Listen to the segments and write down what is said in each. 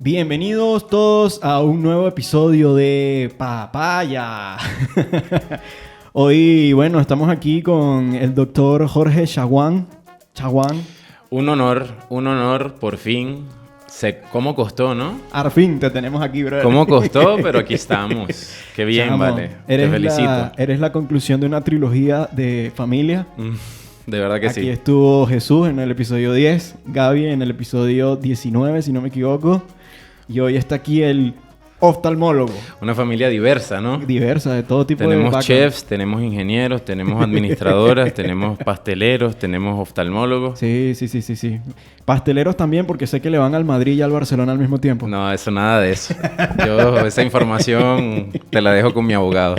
Bienvenidos todos a un nuevo episodio de Papaya. Hoy, bueno, estamos aquí con el doctor Jorge Chaguán. Un honor, por fin. ¿Cómo costó, no? Al fin te tenemos aquí, brother. ¿Cómo costó? Pero aquí estamos. Qué bien, Chamo, vale. Te felicito. Eres la conclusión de una trilogía de familia. De verdad que Aquí sí. estuvo Jesús en el episodio 10, Gaby en el episodio 19, si no me equivoco. Y hoy está aquí el oftalmólogo. Una familia diversa, ¿no? Diversa, de todo tipo de Tenemos background. chefs, tenemos ingenieros, tenemos administradoras, tenemos pasteleros, tenemos oftalmólogos. Sí. Pasteleros también, porque sé que le van al Madrid y al Barcelona al mismo tiempo. No, eso nada de eso. Yo esa información te la dejo con mi abogado.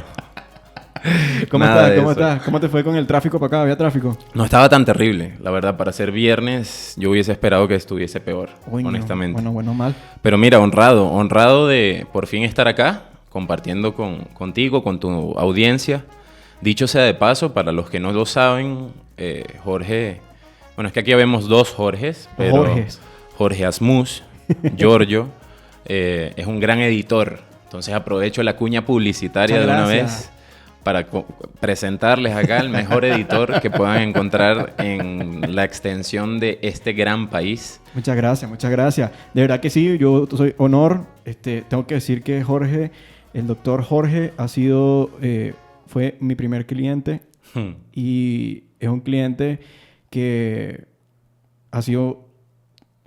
¿Cómo Nada estás? de ¿Cómo eso. estás? ¿Cómo te fue con el tráfico para acá? ¿Había tráfico? No estaba tan terrible, la verdad. Para ser viernes, yo hubiese esperado que estuviese peor, Uy, no. honestamente. Bueno, mal. Pero mira, honrado de por fin estar acá, compartiendo contigo, con tu audiencia. Dicho sea de paso, para los que no lo saben, Jorge... Bueno, es que aquí vemos dos Jorges, pero Jorges. Jorge Asmus, Giorgio, es un gran editor. Entonces aprovecho la cuña publicitaria Muchas de una gracias. vez para presentarles acá el mejor editor que puedan encontrar en la extensión de este gran país. Muchas gracias. De verdad que sí, yo soy honor. Tengo que decir que Jorge, el doctor Jorge, fue mi primer cliente y es un cliente que ha sido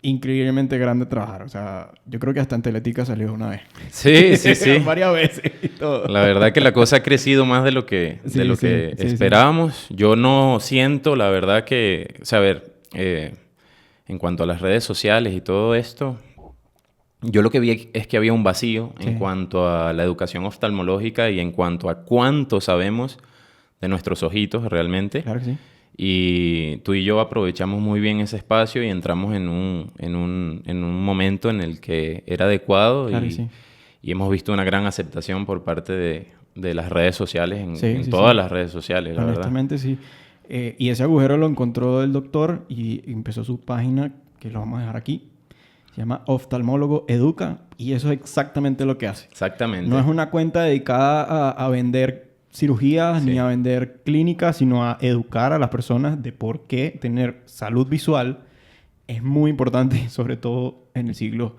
increíblemente grande trabajar. O sea, yo creo que hasta en Teletica salió una vez. Sí. Varias veces y todo. La verdad que la cosa ha crecido más de lo que, Sí, sí. esperábamos. Yo no siento, la verdad que... O sea, a ver, en cuanto a las redes sociales y todo esto, yo lo que vi es que había un vacío Sí. en cuanto a la educación oftalmológica y en cuanto a cuánto sabemos de nuestros ojitos realmente. Claro que sí. Y tú y yo aprovechamos muy bien ese espacio y entramos en un momento en el que era adecuado Claro que sí. y hemos visto una gran aceptación por parte de las redes sociales, en Sí, todas sí. las redes sociales, la verdad. Honestamente, sí. Y ese agujero lo encontró el doctor y empezó su página, que lo vamos a dejar aquí. Se llama Oftalmólogo Educa y eso es exactamente lo que hace. Exactamente. No es una cuenta dedicada a vender cirugías Sí. ni a vender clínicas, sino a educar a las personas de por qué tener salud visual es muy importante, sobre todo en el siglo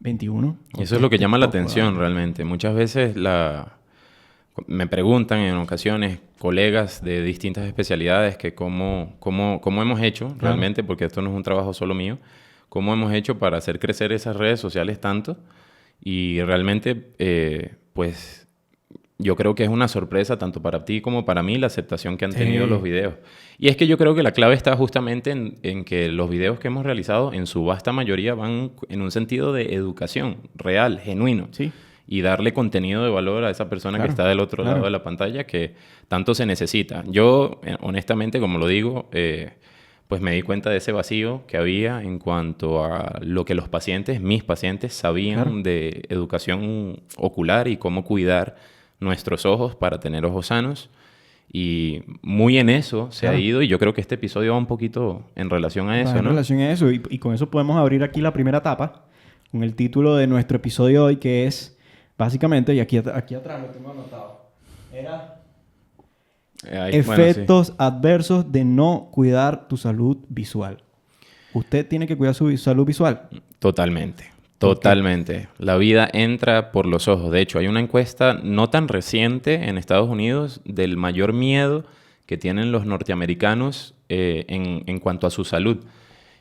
XXI. Y eso es lo que llama la Poco, atención ¿verdad? realmente. Muchas veces me preguntan en ocasiones colegas de distintas especialidades que cómo hemos hecho Claro. realmente, porque esto no es un trabajo solo mío, cómo hemos hecho para hacer crecer esas redes sociales tanto. Y realmente, pues yo creo que es una sorpresa tanto para ti como para mí la aceptación que han tenido Sí. los videos. Y es que yo creo que la clave está justamente en que los videos que hemos realizado en su vasta mayoría van en un sentido de educación real, genuino. Sí. Y darle contenido de valor a esa persona Claro, que está del otro claro. lado de la pantalla que tanto se necesita. Yo, honestamente, como lo digo, pues me di cuenta de ese vacío que había en cuanto a lo que mis pacientes, sabían Claro. de educación ocular y cómo cuidar nuestros ojos para tener ojos sanos. Y muy en eso se Claro. ha ido y yo creo que este episodio va un poquito en relación a Va eso, en ¿no? relación a eso. Y con eso podemos abrir aquí la primera etapa con el título de nuestro episodio de hoy, que es básicamente, y aquí atrás lo tengo anotado, era Bueno, sí. efectos adversos de no cuidar tu salud visual. Usted tiene que cuidar su salud visual. Totalmente. ¿Por qué? Totalmente. La vida entra por los ojos. De hecho, hay una encuesta no tan reciente en Estados Unidos del mayor miedo que tienen los norteamericanos en cuanto a su salud.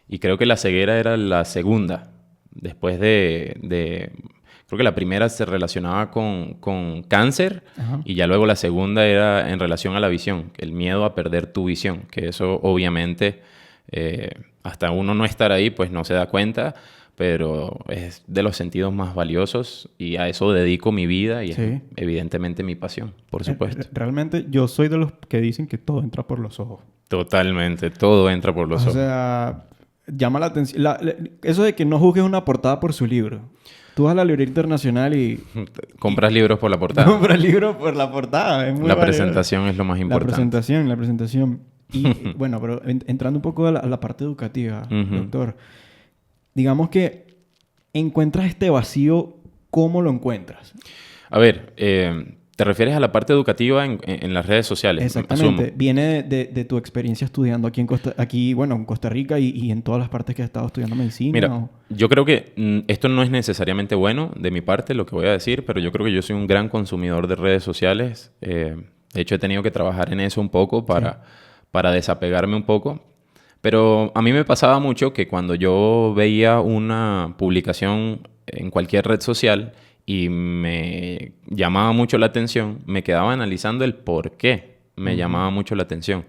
Y creo que la ceguera era la segunda. Después creo que la primera se relacionaba con cáncer Ajá. y ya luego la segunda era en relación a la visión, el miedo a perder tu visión, que eso obviamente hasta uno no estar ahí pues no se da cuenta, pero es de los sentidos más valiosos y a eso dedico mi vida y Sí. es evidentemente mi pasión, por supuesto. Realmente yo soy de los que dicen que todo entra por los ojos. Totalmente, todo entra por los O ojos. sea, llama la atención. Eso de que no juzgues una portada por su libro. Tú vas a la librería internacional y Compras libros por la portada. compras el libro por la portada. Es muy La valioso. presentación es lo más importante. La presentación. Y bueno, pero entrando un poco a la parte educativa, Ujú. doctor. Digamos que encuentras este vacío, ¿cómo lo encuentras? A ver, ¿te refieres a la parte educativa en las redes sociales? Exactamente. Asumo. Viene de tu experiencia estudiando aquí en Costa Rica y en todas las partes que has estado estudiando medicina. Mira, yo creo que esto no es necesariamente bueno de mi parte, lo que voy a decir, pero yo creo que yo soy un gran consumidor de redes sociales. De hecho, he tenido que trabajar en eso un poco para desapegarme un poco. Pero a mí me pasaba mucho que cuando yo veía una publicación en cualquier red social y me llamaba mucho la atención, me quedaba analizando el por qué me llamaba mucho la atención.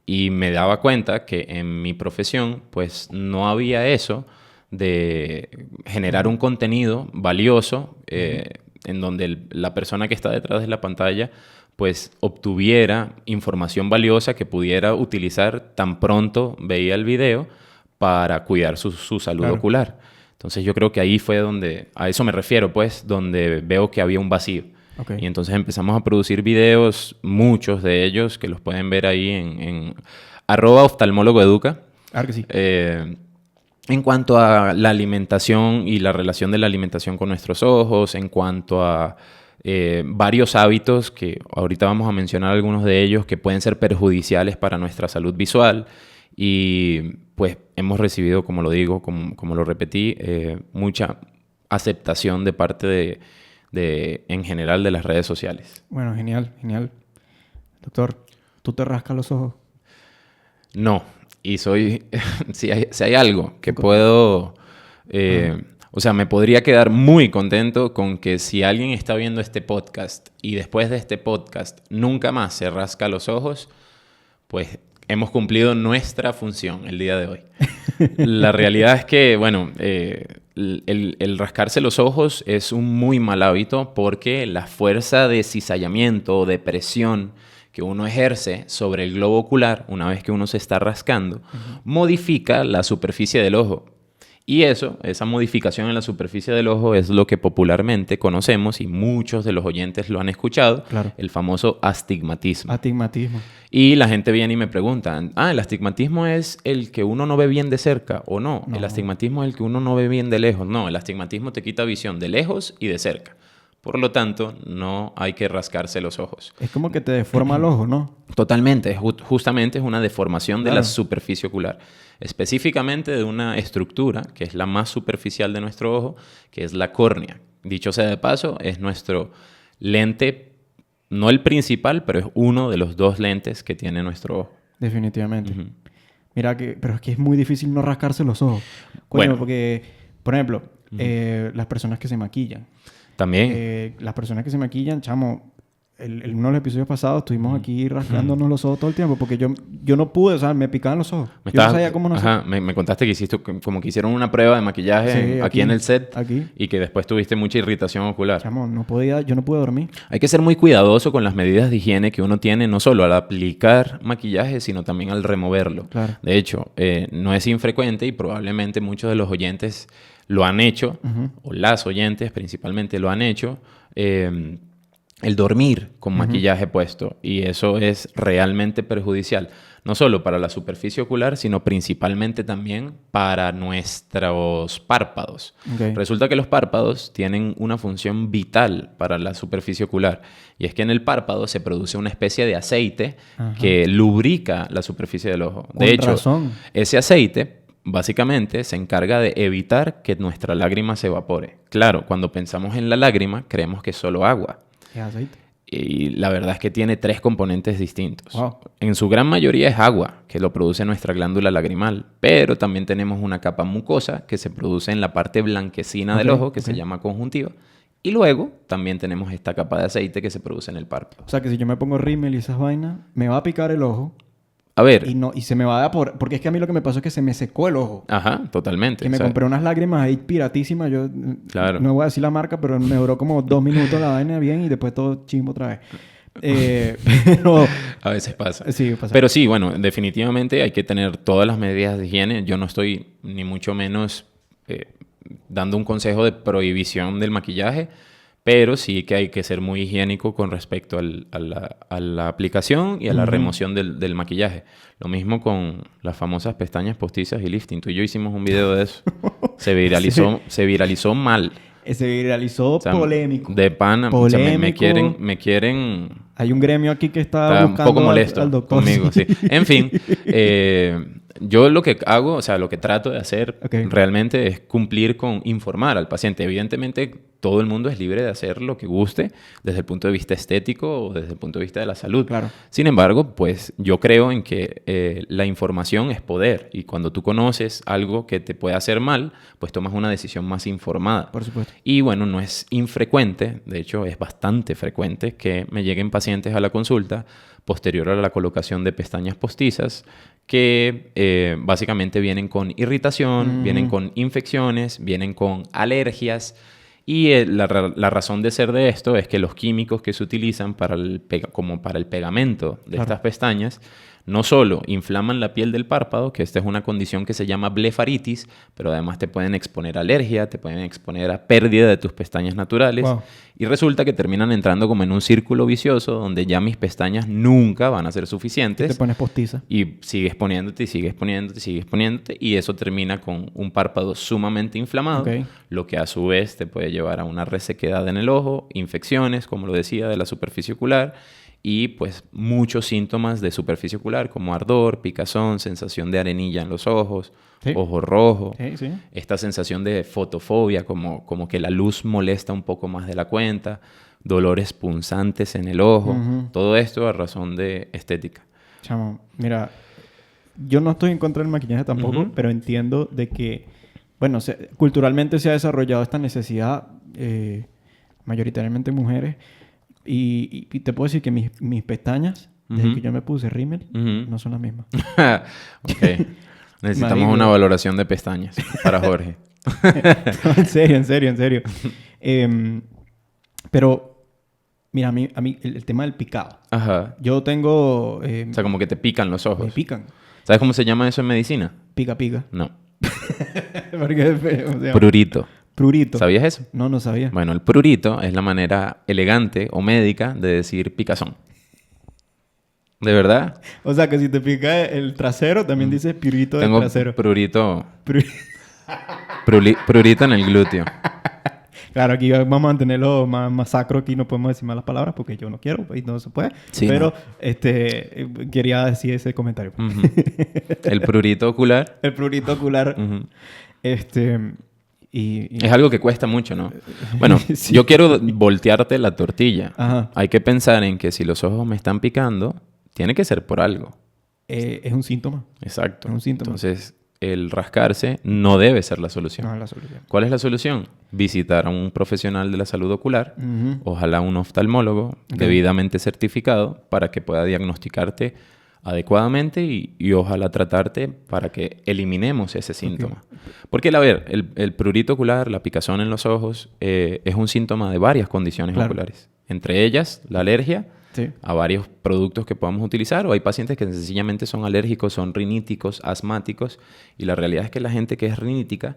Y me daba cuenta que en mi profesión, pues no había eso de generar un contenido valioso en donde la persona que está detrás de la pantalla pues obtuviera información valiosa que pudiera utilizar tan pronto veía el video para cuidar su salud ocular. Entonces yo creo que ahí fue donde, a eso me refiero pues, donde veo que había un vacío. Okay. Y entonces empezamos a producir videos, muchos de ellos, que los pueden ver ahí en @oftalmólogoeduca. Claro que sí. En cuanto a la alimentación y la relación de la alimentación con nuestros ojos, en cuanto a varios hábitos, que ahorita vamos a mencionar algunos de ellos, que pueden ser perjudiciales para nuestra salud visual. Y pues hemos recibido, como lo digo, como lo repetí, mucha aceptación de parte en general de las redes sociales. Bueno, genial, genial. Doctor, ¿tú te rascas los ojos? No. Y si hay algo que puedo... O sea, me podría quedar muy contento con que si alguien está viendo este podcast y después de este podcast nunca más se rasca los ojos, pues hemos cumplido nuestra función el día de hoy. La realidad es que, bueno, el rascarse los ojos es un muy mal hábito porque la fuerza de cizallamiento o de presión que uno ejerce sobre el globo ocular una vez que uno se está rascando, modifica la superficie del ojo. Y esa modificación en la superficie del ojo es lo que popularmente conocemos y muchos de los oyentes lo han escuchado, el famoso astigmatismo. Astigmatismo. Y la gente viene y me pregunta, ¿el astigmatismo es el que uno no ve bien de cerca o no? El astigmatismo es el que uno no ve bien de lejos. No, el astigmatismo te quita visión de lejos y de cerca. Por lo tanto, no hay que rascarse los ojos. Es como que te deforma el ojo, ¿no? Totalmente. Justamente es una deformación de la superficie ocular. Específicamente de una estructura que es la más superficial de nuestro ojo, que es la córnea. Dicho sea de paso, es nuestro lente, no el principal, pero es uno de los dos lentes que tiene nuestro ojo. Definitivamente. Mira, pero es que es muy difícil no rascarse los ojos. Bueno, porque, por ejemplo, las personas que se maquillan. También. Las personas que se maquillan, chamo, en uno de los episodios pasados estuvimos aquí rascándonos los ojos todo el tiempo porque yo no pude, o sea, me picaban los ojos. Yo no sabía cómo no sé. Me contaste que hiciste como que hicieron una prueba de maquillaje aquí en el set y que después tuviste mucha irritación ocular. Chamo, yo no pude dormir. Hay que ser muy cuidadoso con las medidas de higiene que uno tiene, no solo al aplicar maquillaje, sino también al removerlo. Claro. De hecho, no es infrecuente y probablemente muchos de los oyentes lo han hecho, o las oyentes principalmente lo han hecho, el dormir con maquillaje puesto. Y eso es realmente perjudicial. No solo para la superficie ocular, sino principalmente también para nuestros párpados. Okay. Resulta que los párpados tienen una función vital para la superficie ocular. Y es que en el párpado se produce una especie de aceite que lubrica la superficie del ojo. De hecho, ese aceite básicamente se encarga de evitar que nuestra lágrima se evapore. Claro, cuando pensamos en la lágrima, creemos que es solo agua. ¿Es aceite? Y la verdad es que tiene 3 componentes distintos. Wow. En su gran mayoría es agua, que lo produce nuestra glándula lagrimal. Pero también tenemos una capa mucosa que se produce en la parte blanquecina del ojo, que se llama conjuntiva. Y luego también tenemos esta capa de aceite que se produce en el párpado. O sea, que si yo me pongo rímel y esas vainas, me va a picar el ojo. A ver. Y se me va a evaporar. Porque es que a mí lo que me pasó es que se me secó el ojo. Ajá, tototalmente. Que me compré unas lágrimas ahí piratísimas. Yo no voy a decir la marca, pero me duró como 2 minutos la vaina bien y después todo chimbo otra vez. Pero... A veces pasa. Sí, pasa. Pero sí, bueno, definitivamente hay que tener todas las medidas de higiene. Yo no estoy ni mucho menos dando un consejo de prohibición del maquillaje, pero sí que hay que ser muy higiénico con respecto a la aplicación y a la remoción del maquillaje. Lo mismo con las famosas pestañas postizas y lifting. Tú y yo hicimos un video de eso. Se viralizó mal. Se viralizó O sea, polémico. De pana. O sea, me quieren... Hay un gremio aquí que está buscando un poco molesto al doctor. Conmigo, sí. En fin, yo lo que hago, o sea, lo que trato de hacer realmente es cumplir con informar al paciente. Evidentemente, todo el mundo es libre de hacer lo que guste desde el punto de vista estético o desde el punto de vista de la salud. Claro. Sin embargo, pues yo creo en que la información es poder y cuando tú conoces algo que te puede hacer mal, pues tomas una decisión más informada. Por supuesto. Y bueno, no es infrecuente, de hecho es bastante frecuente que me lleguen pacientes a la consulta posterior a la colocación de pestañas postizas que básicamente vienen con irritación, vienen con infecciones, vienen con alergias. Y la razón de ser de esto es que los químicos que se utilizan como para el pegamento de estas pestañas no solo inflaman la piel del párpado, que esta es una condición que se llama blefaritis, pero además te pueden exponer a alergia, te pueden exponer a pérdida de tus pestañas naturales. Wow. Y resulta que terminan entrando como en un círculo vicioso donde ya mis pestañas nunca van a ser suficientes. Y te pones postiza. Y sigues poniéndote, y sigues poniéndote, y sigues poniéndote. Y eso termina con un párpado sumamente inflamado, lo que a su vez te puede llevar a una resequedad en el ojo, infecciones, como lo decía, de la superficie ocular, y pues muchos síntomas de superficie ocular como ardor, picazón, sensación de arenilla en los ojos, ojo rojo, esta sensación de fotofobia, como que la luz molesta un poco más de la cuenta, dolores punzantes en el ojo, todo esto a razón de estética. Chamo, mira, yo no estoy en contra del maquillaje tampoco, pero entiendo de que, bueno, culturalmente se ha desarrollado esta necesidad, mayoritariamente mujeres. Y te puedo decir que mis pestañas, desde que yo me puse rímel, no son las mismas. Ok. Necesitamos una valoración de pestañas para Jorge. No, en serio. Pero, mira, a mí el tema del picado. Ajá. Yo tengo... o sea, como que te pican los ojos. Me pican. ¿Sabes cómo se llama eso en medicina? Pica. No. Prurito. Prurito. ¿Sabías eso? No sabía. Bueno, el prurito es la manera elegante o médica de decir picazón. ¿De verdad? O sea, que si te pica el trasero, también dices prurito del trasero. Prurito en el glúteo. Claro, aquí vamos a mantenerlo más sacro. Aquí no podemos decir malas palabras porque yo no quiero y no se puede. Sí, pero quería decir ese comentario. El prurito ocular. El prurito ocular. Es algo que cuesta mucho, ¿no? Bueno, sí. Yo quiero voltearte la tortilla. Ajá. Hay que pensar en que si los ojos me están picando, tiene que ser por algo. Es un síntoma. Exacto. Es un síntoma. Entonces, el rascarse no debe ser la solución. No es la solución. ¿Cuál es la solución? Visitar a un profesional de la salud ocular, ojalá un oftalmólogo debidamente certificado para que pueda diagnosticarte adecuadamente y ojalá tratarte para que eliminemos ese síntoma. Porque, a ver, el prurito ocular, la picazón en los ojos, es un síntoma de varias condiciones oculares. Entre ellas, la alergia a varios productos que podamos utilizar, o hay pacientes que sencillamente son alérgicos, son riníticos, asmáticos, y la realidad es que la gente que es rinítica,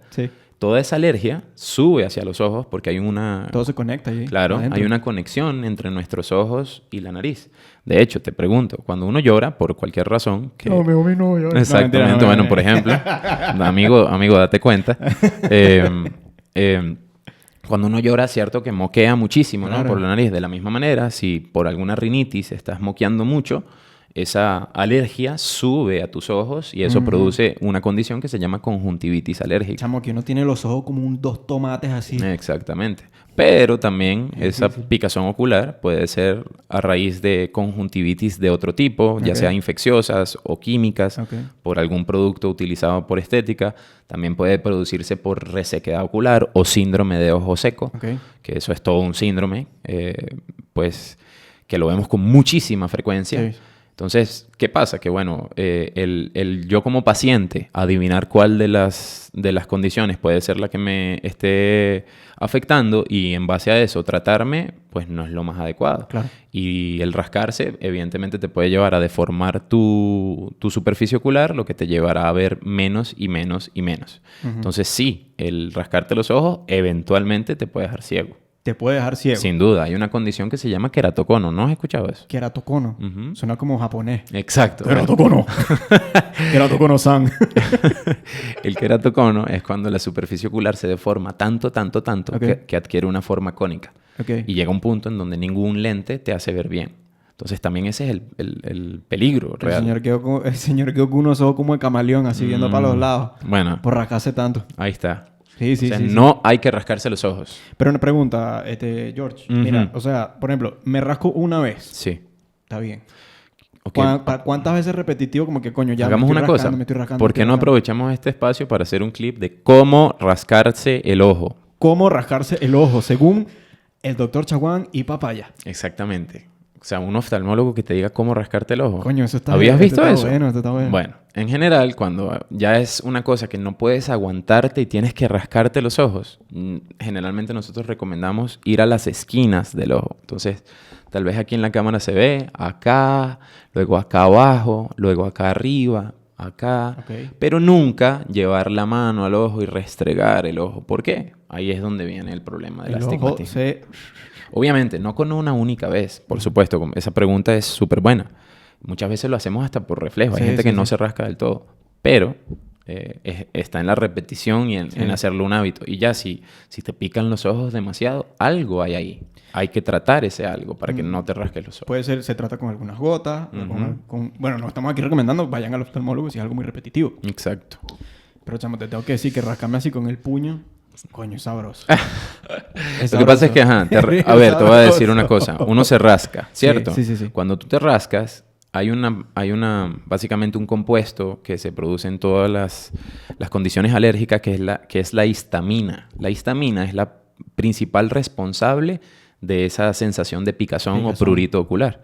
toda esa alergia sube hacia los ojos porque hay una... Todo se conecta ahí. Claro, adentro. Hay una conexión entre nuestros ojos y la nariz. De hecho, te pregunto, cuando uno llora por cualquier razón... Que... No, no llora. Exactamente. Bueno, por ejemplo, amigo, date cuenta. Cuando uno llora, cierto que moquea muchísimo, ¿no? Por la nariz. De la misma manera, si por alguna rinitis estás moqueando mucho, esa alergia sube a tus ojos y eso produce una condición que se llama conjuntivitis alérgica. Chamo, que uno tiene los ojos como dos tomates así. Exactamente. Pero también esa picazón ocular puede ser a raíz de conjuntivitis de otro tipo, ya sea infecciosas o químicas, por algún producto utilizado por estética. También puede producirse por resequedad ocular o síndrome de ojo seco, que eso es todo un síndrome, pues que lo vemos con muchísima frecuencia. Entonces, ¿qué pasa? Que bueno, yo como paciente adivinar cuál de las condiciones puede ser la que me esté afectando y en base a eso tratarme, pues no es lo más adecuado. Claro. Y el rascarse, evidentemente, te puede llevar a deformar tu superficie ocular, lo que te llevará a ver menos y menos y menos. Entonces, sí, el rascarte los ojos eventualmente te puede dejar ciego. te puede dejar ciego. Sin duda. Hay una condición que se llama queratocono. ¿No has escuchado eso? Keratocono. Suena como japonés. Exacto. Keratocono. Keratocono-san. El queratocono es cuando la superficie ocular se deforma tanto que adquiere una forma cónica. Y llega un punto en donde ningún lente te hace ver bien. Entonces también ese es el peligro real. El señor quedó con unos ojos como de camaleón, así viendo para los lados. Bueno. Por rascarse tanto. Ahí está. Sí. No hay que rascarse los ojos. Pero una pregunta, George. Mira, o sea, por ejemplo, me rasco una vez. Sí. Está bien. Okay. ¿Cuántas veces repetitivo como que, coño, ya hagamos me estoy una rascando, cosa? me estoy rascando? ¿Por qué no aprovechamos este espacio para hacer un clip de cómo rascarse el ojo? ¿Cómo rascarse el ojo? Según el doctor Chaguán y Papaya. Exactamente. O sea, un oftalmólogo que te diga cómo rascarte el ojo. Coño, eso está ¿Habías bien, visto eso? Bueno, está bueno. Bueno, en general, cuando ya es una cosa que no puedes aguantarte y tienes que rascarte los ojos, generalmente nosotros recomendamos ir a las esquinas del ojo. Entonces, tal vez aquí en la cámara se ve, acá, luego acá abajo, luego acá arriba, acá. Okay. Pero nunca llevar la mano al ojo y restregar el ojo. ¿Por qué? Ahí es donde viene el problema del astigmatismo. Obviamente, no con una única vez, por supuesto. Esa pregunta es súper buena. Muchas veces lo hacemos hasta por reflejo. Hay gente que no se rasca del todo. Pero está en la repetición y en hacerlo un hábito. Y ya si te pican los ojos demasiado, algo hay ahí. Hay que tratar ese algo para que no te rasques los ojos. Puede ser, se trata con algunas gotas. Bueno, no estamos aquí recomendando, vayan al oftalmólogo si es algo muy repetitivo. Exacto. Pero, chamo, te tengo que decir que rascarme así con el puño... Coño, es sabroso. Lo que pasa es que, a ver, te voy a decir una cosa. Uno se rasca, ¿cierto? Sí. Cuando tú te rascas, hay básicamente un compuesto que se produce en todas las condiciones alérgicas que es la histamina. La histamina es la principal responsable de esa sensación de picazón o prurito ocular.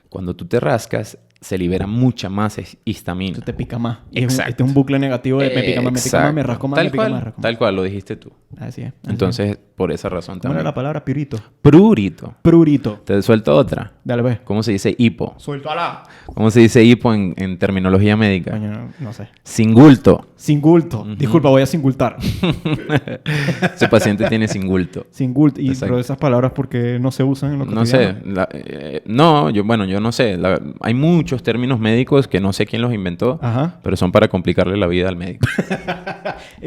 Cuando tú te rascas, se libera mucha más histamina. Tú te pica más. Exacto. Este es un bucle negativo de me pica más, me rasco más, me pica más. Tal cual, lo dijiste tú. Así es. Entonces, por esa razón ¿Cómo también. era la palabra? Prurito. Prurito. Te suelto otra. Dale, pues. ¿Cómo se dice hipo? ¡Suéltala! ¿Cómo se dice hipo en terminología médica? Coño, no sé. Singulto. Singulto. Disculpa, voy a singultar. Ese paciente tiene singulto. Singulto. Pero esas palabras porque no se usan en lo cotidiano. No sé. Yo no sé. Hay muchos términos médicos que no sé quién los inventó, pero son para complicarle la vida al médico.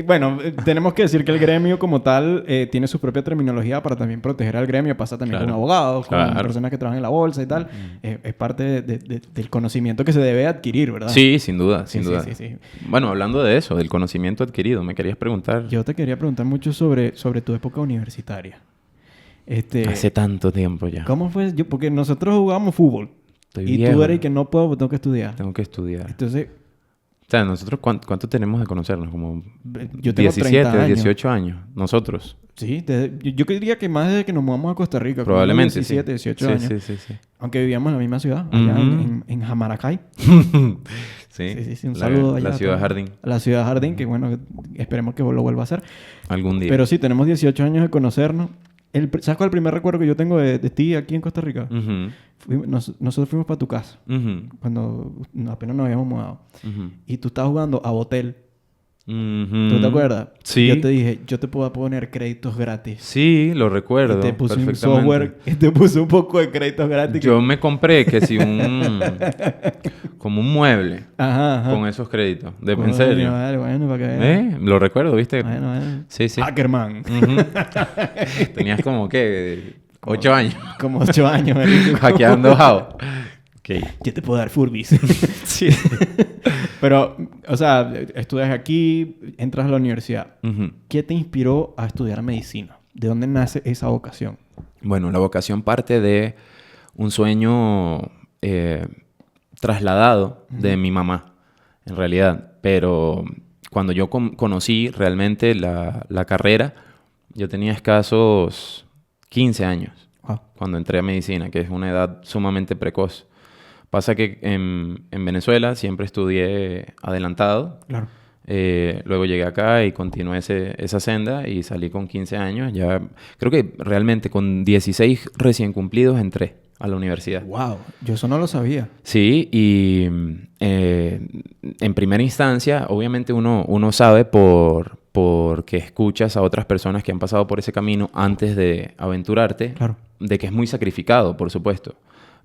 Bueno, tenemos que decir que el gremio como tal tiene su propia terminología para también proteger al gremio. Pasa también con abogados, con personas que trabajan en la bolsa y tal. Es parte del conocimiento que se debe adquirir, ¿verdad? Sí, sin duda, sin duda. Sí. Bueno, hablando de eso, del conocimiento adquirido, me querías preguntar. Yo te quería preguntar mucho sobre tu época universitaria. Hace tanto tiempo ya. ¿Cómo fue? Porque nosotros jugábamos fútbol. Estoy viejo. Tú eres que no puedo, tengo que estudiar. Tengo que estudiar. Entonces... O sea, nosotros, ¿cuánto tenemos de conocernos? Como yo tengo 17, 30 años. 18 años. Nosotros. Sí, yo diría que más desde que nos mudamos a Costa Rica. Probablemente, 17, 18 años. Sí. Aunque vivíamos en la misma ciudad, allá en Jamaracay. Sí. Un saludo allá. La ciudad Jardín. La ciudad Jardín, que bueno, esperemos que lo vuelva a hacer. Algún día. Pero sí, tenemos 18 años de conocernos. ¿Sabes cuál es el primer recuerdo que yo tengo de ti aquí en Costa Rica? Nosotros fuimos para tu casa. Cuando apenas nos habíamos mudado. Y tú estabas jugando a Botel. ¿Tú te acuerdas? Sí. Yo te dije, yo te puedo poner créditos gratis. Sí, lo recuerdo. Y te puse un software y te puse un poco de créditos gratis. Yo me compré como un mueble con esos créditos. En serio. Bueno, para que veas. Lo recuerdo, ¿viste? Bueno. Sí. Hackerman. Tenías como, ¿qué? 8 años. Como 8 años. Hackeando Java. Okay. Yo te puedo dar furbis. Sí. Pero, o sea, estudias aquí, entras a la universidad. ¿Qué te inspiró a estudiar medicina? ¿De dónde nace esa vocación? Bueno, la vocación parte de un sueño trasladado de mi mamá, en realidad. Pero cuando yo conocí realmente la carrera, yo tenía escasos 15 años cuando entré a medicina, que es una edad sumamente precoz. Pasa que en Venezuela siempre estudié adelantado. Claro. Luego llegué acá y continué esa senda y salí con 15 años. Ya creo que realmente con 16 recién cumplidos entré a la universidad. ¡Wow! Yo eso no lo sabía. Sí, y en primera instancia, obviamente uno sabe por porque escuchas a otras personas que han pasado por ese camino antes de aventurarte, Claro. de que es muy sacrificado, por supuesto.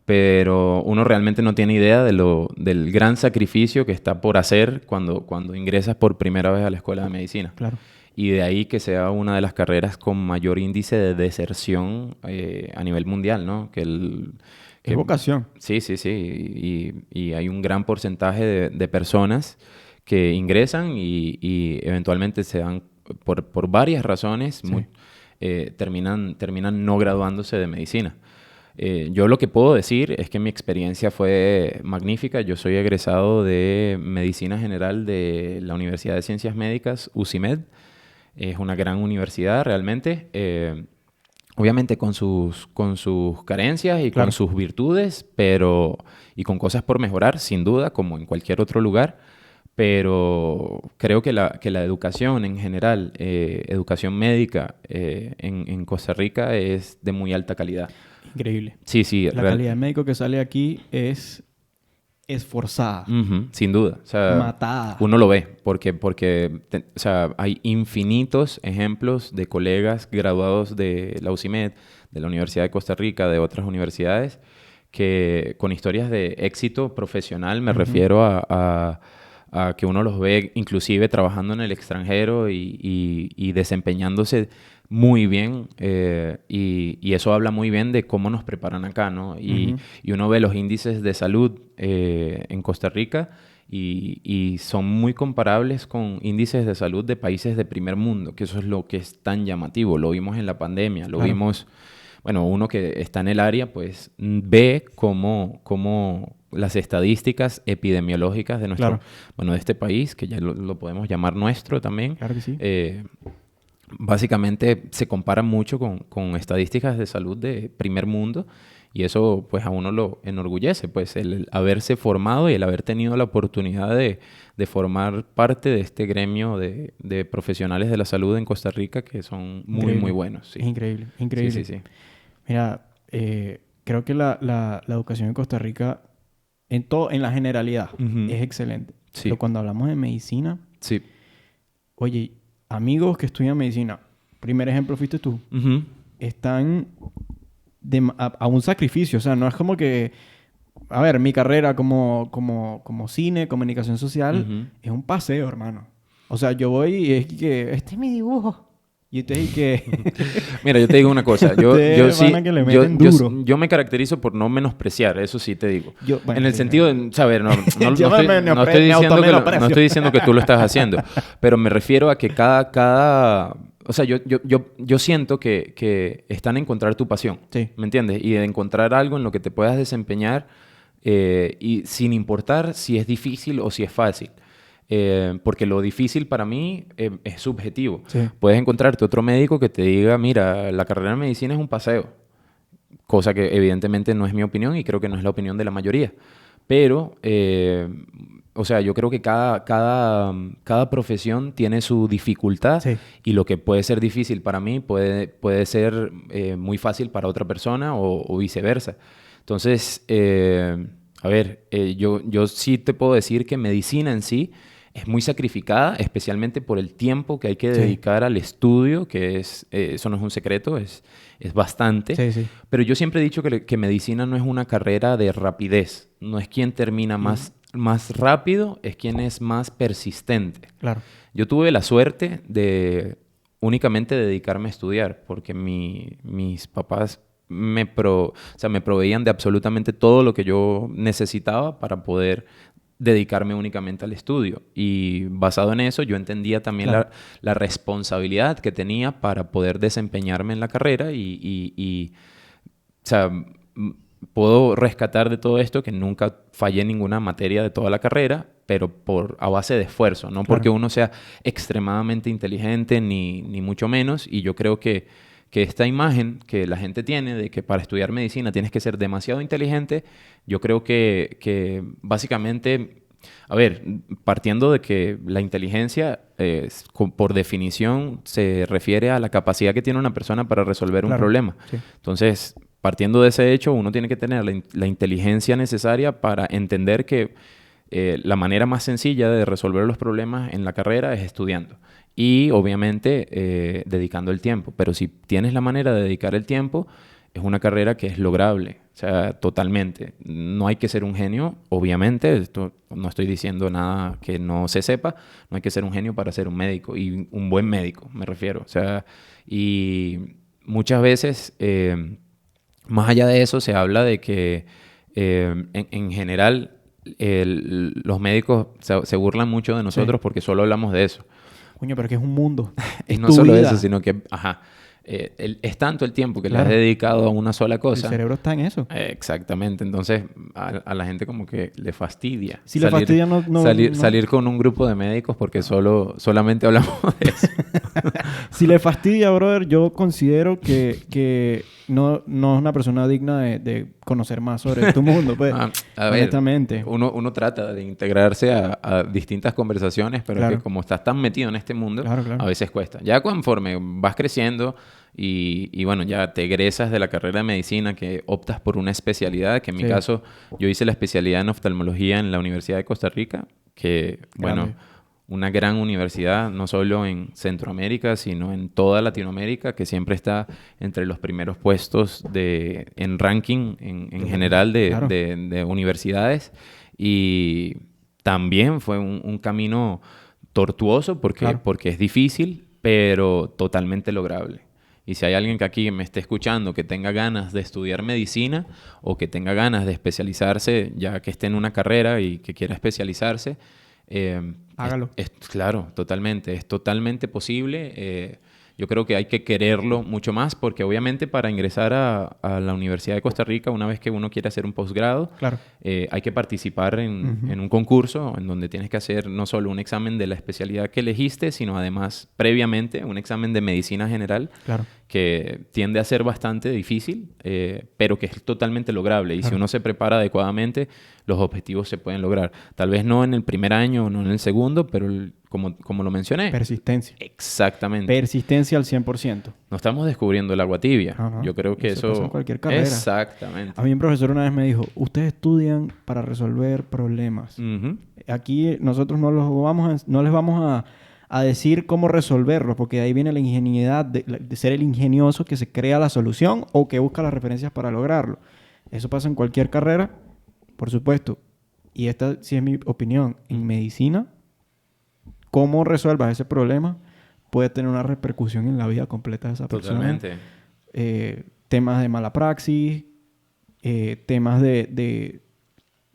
Pero uno realmente no tiene idea del gran sacrificio que está por hacer cuando ingresas por primera vez a la escuela de medicina. Claro. Y de ahí que sea una de las carreras con mayor índice de deserción a nivel mundial, ¿no? Es vocación. Sí, sí, sí. Y hay un gran porcentaje de personas que ingresan y eventualmente se dan, por varias razones, Sí. terminan no graduándose de medicina. Yo lo que puedo decir es que mi experiencia fue magnífica. Yo soy egresado de Medicina General de la Universidad de Ciencias Médicas, UCIMED. Es una gran universidad realmente. Obviamente con sus carencias y Claro. con sus virtudes, y con cosas por mejorar, sin duda, como en cualquier otro lugar. Pero creo que la educación en general, educación médica en Costa Rica es de muy alta calidad. Increíble. Sí, sí. La calidad de médico que sale aquí es esforzada, Ujú, sin duda. O sea, matada. uno lo ve porque o sea, hay infinitos ejemplos de colegas graduados de la UCIMED, de la Universidad de Costa Rica, de otras universidades, que con historias de éxito profesional, me refiero a que uno los ve inclusive trabajando en el extranjero y desempeñándose muy bien, y eso habla muy bien de cómo nos preparan acá, ¿no? Y uno ve los índices de salud en Costa Rica y son muy comparables con índices de salud de países de primer mundo, que eso es lo que es tan llamativo. Lo vimos en la pandemia, lo Claro. vimos, bueno, uno que está en el área, pues ve cómo las estadísticas epidemiológicas de Claro. de este país, que ya lo podemos llamar nuestro también, Claro que sí. básicamente se compara mucho con estadísticas de salud de primer mundo, y eso pues a uno lo enorgullece, pues el haberse formado y el haber tenido la oportunidad de formar parte de este gremio de profesionales de la salud en Costa Rica que son muy, Increíble. muy buenos. Sí. Es increíble, increíble. Sí, sí, sí. Mira, creo que la educación en Costa Rica, en la generalidad, Ujú. es excelente. Sí. Pero cuando hablamos de medicina, Sí. oye, amigos que estudian medicina, primer ejemplo fuiste tú, Ujú. están a un sacrificio. O sea, no es como que... A ver, mi carrera como cine, comunicación social, Ujú. es un paseo, hermano. O sea, yo voy y es que... Este es mi dibujo. Y ustedes y que... Mira, yo te digo una cosa. Yo Ustedes sí, van a que le meten duro. yo me caracterizo por no menospreciar, eso sí te digo. Bueno, en el sí, sentido de, saber, no Yo me no estoy diciendo que tú lo estás haciendo, pero me refiero a que o sea, yo siento que está en encontrar tu pasión, Sí. ¿me entiendes? Y de encontrar algo en lo que te puedas desempeñar, y sin importar si es difícil o si es fácil. Porque lo difícil para mí es subjetivo. Sí. Puedes encontrarte otro médico que te diga, mira, la carrera de medicina es un paseo. Cosa que evidentemente no es mi opinión y creo que no es la opinión de la mayoría. Pero, o sea, yo creo que cada profesión tiene su dificultad, Sí. y lo que puede ser difícil para mí puede ser muy fácil para otra persona o viceversa. Entonces, a ver, yo sí te puedo decir que medicina en sí es muy sacrificada, especialmente por el tiempo que hay que Sí. dedicar al estudio, que eso no es un secreto, es bastante. Sí, sí. Pero yo siempre he dicho que medicina no es una carrera de rapidez. No es quien termina más rápido, es quien es más persistente. Claro. Yo tuve la suerte de únicamente dedicarme a estudiar, porque mis papás o sea, me proveían de absolutamente todo lo que yo necesitaba para poder dedicarme únicamente al estudio. Y basado en eso, yo entendía también Claro. la responsabilidad que tenía para poder desempeñarme en la carrera o sea, puedo rescatar de todo esto que nunca fallé en ninguna materia de toda la carrera, pero a base de esfuerzo, no porque uno sea extremadamente inteligente ni mucho menos. Y yo creo que esta imagen que la gente tiene de que para estudiar medicina tienes que ser demasiado inteligente, yo creo que básicamente, a ver, partiendo de que la inteligencia por definición se refiere a la capacidad que tiene una persona para resolver un problema. Sí. Entonces, partiendo de ese hecho, uno tiene que tener la inteligencia necesaria para entender que la manera más sencilla de resolver los problemas en la carrera es estudiando. y obviamente dedicando el tiempo. Pero si tienes la manera de dedicar el tiempo, es una carrera que es lograble, o sea, totalmente. No hay que ser un genio, obviamente, esto no estoy diciendo nada que no se sepa, no hay que ser un genio para ser un médico, y un buen médico, me refiero. O sea, y muchas veces, más allá de eso, se habla de que en general los médicos se burlan mucho de nosotros porque solo hablamos de eso. Coño, pero que es un mundo. Y Es no tu solo vida. eso, sino que, es tanto el tiempo que le has dedicado a una sola cosa. El cerebro está en eso. Exactamente. Entonces, a la gente como que le fastidia. Si le fastidia, no. Salir con un grupo de médicos porque solamente hablamos de eso. Si le fastidia, brother, yo considero que no es una persona digna de conocer más sobre tu mundo, pues. A ver, honestamente. uno trata de integrarse a distintas conversaciones, pero Claro. que como estás tan metido en este mundo, Claro. a veces cuesta. Ya conforme vas creciendo y bueno, ya te egresas de la carrera de medicina, que optas por una especialidad, que en mi caso yo hice la especialidad en oftalmología en la Universidad de Costa Rica, que bueno, una gran universidad, no solo en Centroamérica, sino en toda Latinoamérica, que siempre está entre los primeros puestos en ranking en general de universidades. Y también fue un camino tortuoso porque es difícil, pero totalmente lograble. Y si hay alguien que aquí me esté escuchando que tenga ganas de estudiar medicina o que tenga ganas de especializarse, ya que esté en una carrera y que quiera especializarse, hágalo. Claro, totalmente. Es totalmente posible. Yo creo que hay que quererlo mucho más porque obviamente para ingresar a la Universidad de Costa Rica, una vez que uno quiere hacer un posgrado, hay que participar en un concurso en donde tienes que hacer no solo un examen de la especialidad que elegiste, sino además previamente un examen de medicina general, que tiende a ser bastante difícil, pero que es totalmente lograble. Y si uno se prepara adecuadamente, los objetivos se pueden lograr. Tal vez no en el primer año o no en el segundo, pero como lo mencioné. Persistencia. Exactamente. Persistencia al 100%. No estamos descubriendo el agua tibia. Yo creo que eso pasa en cualquier carrera. Exactamente. A mí un profesor una vez me dijo, ustedes estudian para resolver problemas. Aquí nosotros no les vamos a decir cómo resolverlos, porque de ahí viene la ingenuidad de ser el ingenioso que se crea la solución o que busca las referencias para lograrlo. Eso pasa en cualquier carrera, por supuesto. Y esta sí es mi opinión. En medicina, cómo resuelvas ese problema puede tener una repercusión en la vida completa de esa persona. Totalmente. Temas de mala praxis, temas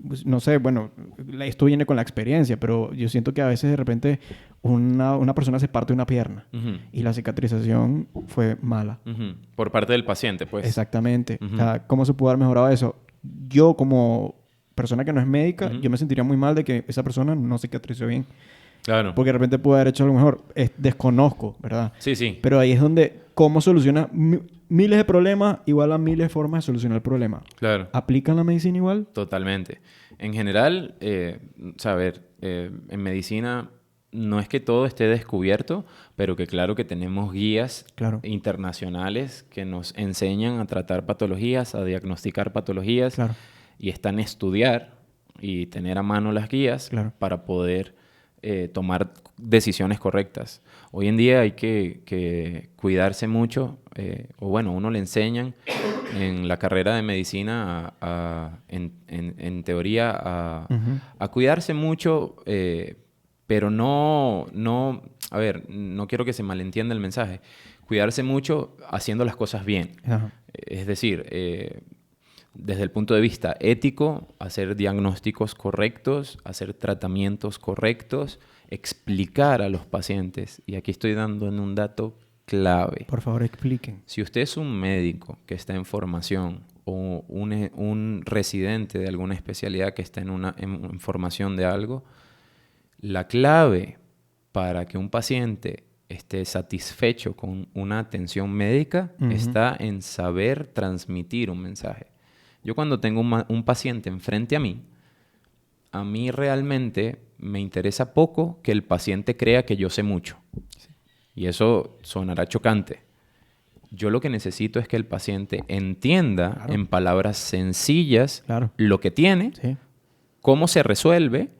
pues, no sé, bueno, esto viene con la experiencia, pero yo siento que a veces de repente una persona se parte una pierna y la cicatrización fue mala. Por parte del paciente, pues. Exactamente. O sea, ¿cómo se pudo haber mejorado eso? Yo como persona que no es médica, yo me sentiría muy mal de que esa persona no cicatrizó bien. Claro. Porque de repente puede haber hecho algo mejor. Desconozco, ¿verdad? Sí. Pero ahí es donde cómo soluciona miles de problemas igual a miles de formas de solucionar el problema. Claro. ¿Aplican la medicina igual? Totalmente. En general, en medicina no es que todo esté descubierto, pero que claro que tenemos guías internacionales que nos enseñan a tratar patologías, a diagnosticar patologías y están en estudiar y tener a mano las guías para poder tomar decisiones correctas. Hoy en día hay que cuidarse mucho, uno le enseñan en la carrera de medicina en teoría a cuidarse mucho, pero no quiero que se malentienda el mensaje. Cuidarse mucho haciendo las cosas bien. Es decir, desde el punto de vista ético, hacer diagnósticos correctos, hacer tratamientos correctos, explicar a los pacientes. Y aquí estoy dando en un dato clave. Por favor, expliquen. Si usted es un médico que está en formación o un residente de alguna especialidad que está en formación de algo, la clave para que un paciente esté satisfecho con una atención médica está en saber transmitir un mensaje. Yo cuando tengo un paciente enfrente a mí realmente me interesa poco que el paciente crea que yo sé mucho. Sí. Y eso sonará chocante. Yo lo que necesito es que el paciente entienda en palabras sencillas lo que tiene, cómo se resuelve,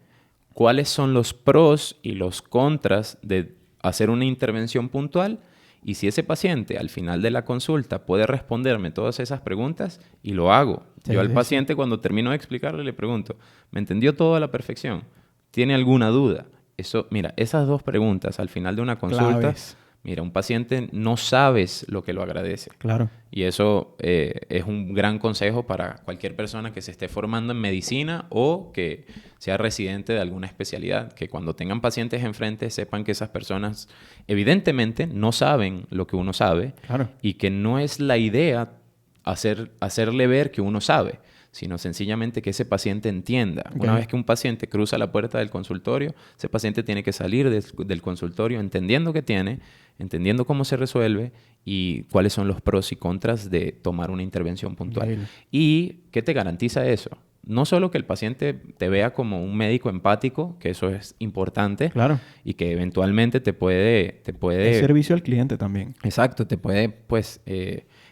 cuáles son los pros y los contras de hacer una intervención puntual y si ese paciente al final de la consulta puede responderme todas esas preguntas y lo hago. Sí, Yo al sí, paciente cuando termino de explicarle le pregunto, ¿me entendió todo a la perfección? ¿Tiene alguna duda? Eso, mira, esas 2 preguntas al final de una consulta, Claves. mira, un paciente no sabes lo que lo agradece. Claro. Y eso es un gran consejo para cualquier persona que se esté formando en medicina o que sea residente de alguna especialidad. Que cuando tengan pacientes enfrente sepan que esas personas evidentemente no saben lo que uno sabe. Claro. Y que no es la idea hacerle ver que uno sabe, sino sencillamente que ese paciente entienda. Ok. Una vez que un paciente cruza la puerta del consultorio, ese paciente tiene que salir del consultorio entendiendo qué tiene, entendiendo cómo se resuelve y cuáles son los pros y contras de tomar una intervención puntual. Increíble. ¿Y qué te garantiza eso? No solo que el paciente te vea como un médico empático, que eso es importante, Claro. y que eventualmente te puede Es servicio al cliente también. exacto, te puede, pues,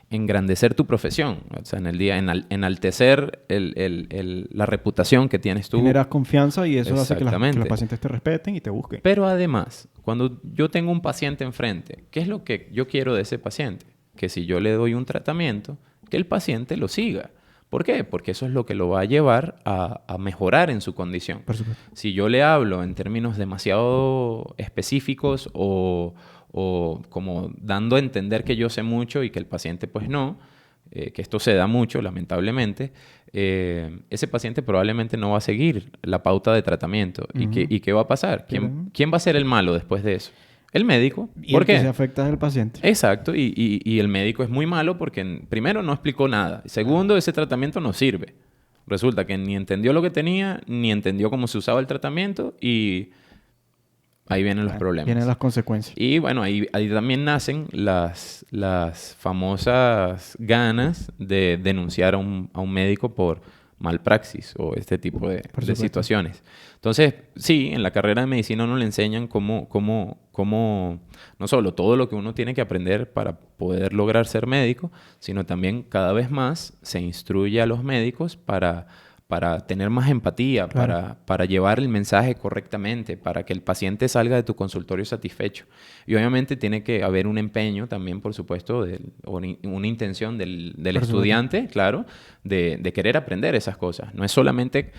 engrandecer tu profesión. O sea, en el día, enaltecer la reputación que tienes tú. Generas confianza y eso hace que Exactamente. los pacientes te respeten y te busquen. Pero además, cuando yo tengo un paciente enfrente, ¿qué es lo que yo quiero de ese paciente? Que si yo le doy un tratamiento, que el paciente lo siga. ¿Por qué? Porque eso es lo que lo va a llevar a mejorar en su condición. Por supuesto. Si yo le hablo en términos demasiado específicos o como dando a entender que yo sé mucho y que el paciente pues no, que esto se da mucho lamentablemente, ese paciente probablemente no va a seguir la pauta de tratamiento. Ujú. ¿Y qué va a pasar? ¿Quién va a ser el malo después de eso? El médico. Y ¿Por el que qué? se afecta es el paciente. Exacto, y el médico es muy malo porque primero no explicó nada. Segundo, ese tratamiento no sirve. Resulta que ni entendió lo que tenía, ni entendió cómo se usaba el tratamiento y ahí vienen los problemas. Vienen las consecuencias. Y bueno, ahí también nacen las famosas ganas de denunciar a un médico por malpraxis o este tipo de supuesto. situaciones. Entonces, sí, en la carrera de medicina uno le enseñan cómo, no solo todo lo que uno tiene que aprender para poder lograr ser médico, sino también cada vez más se instruye a los médicos para tener más empatía, Claro. para llevar el mensaje correctamente, para que el paciente salga de tu consultorio satisfecho. Y obviamente tiene que haber un empeño también, por supuesto, una intención del estudiante, claro, de querer aprender esas cosas. No es solamente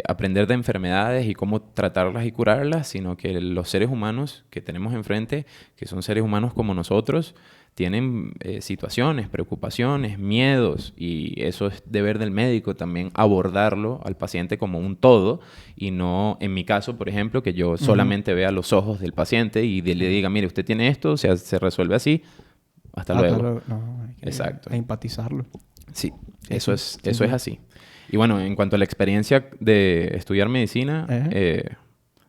aprender de enfermedades y cómo tratarlas y curarlas, sino que los seres humanos que tenemos enfrente, que son seres humanos como nosotros, tienen situaciones, preocupaciones, miedos y eso es deber del médico también abordarlo al paciente como un todo y no, en mi caso, por ejemplo, que yo solamente vea los ojos del paciente y le diga, mire, usted tiene esto, se resuelve así, hasta luego. No, hay que Exacto. empatizarlo. Sí, Sí, eso sí, es sí. así. Y bueno, en cuanto a la experiencia de estudiar medicina,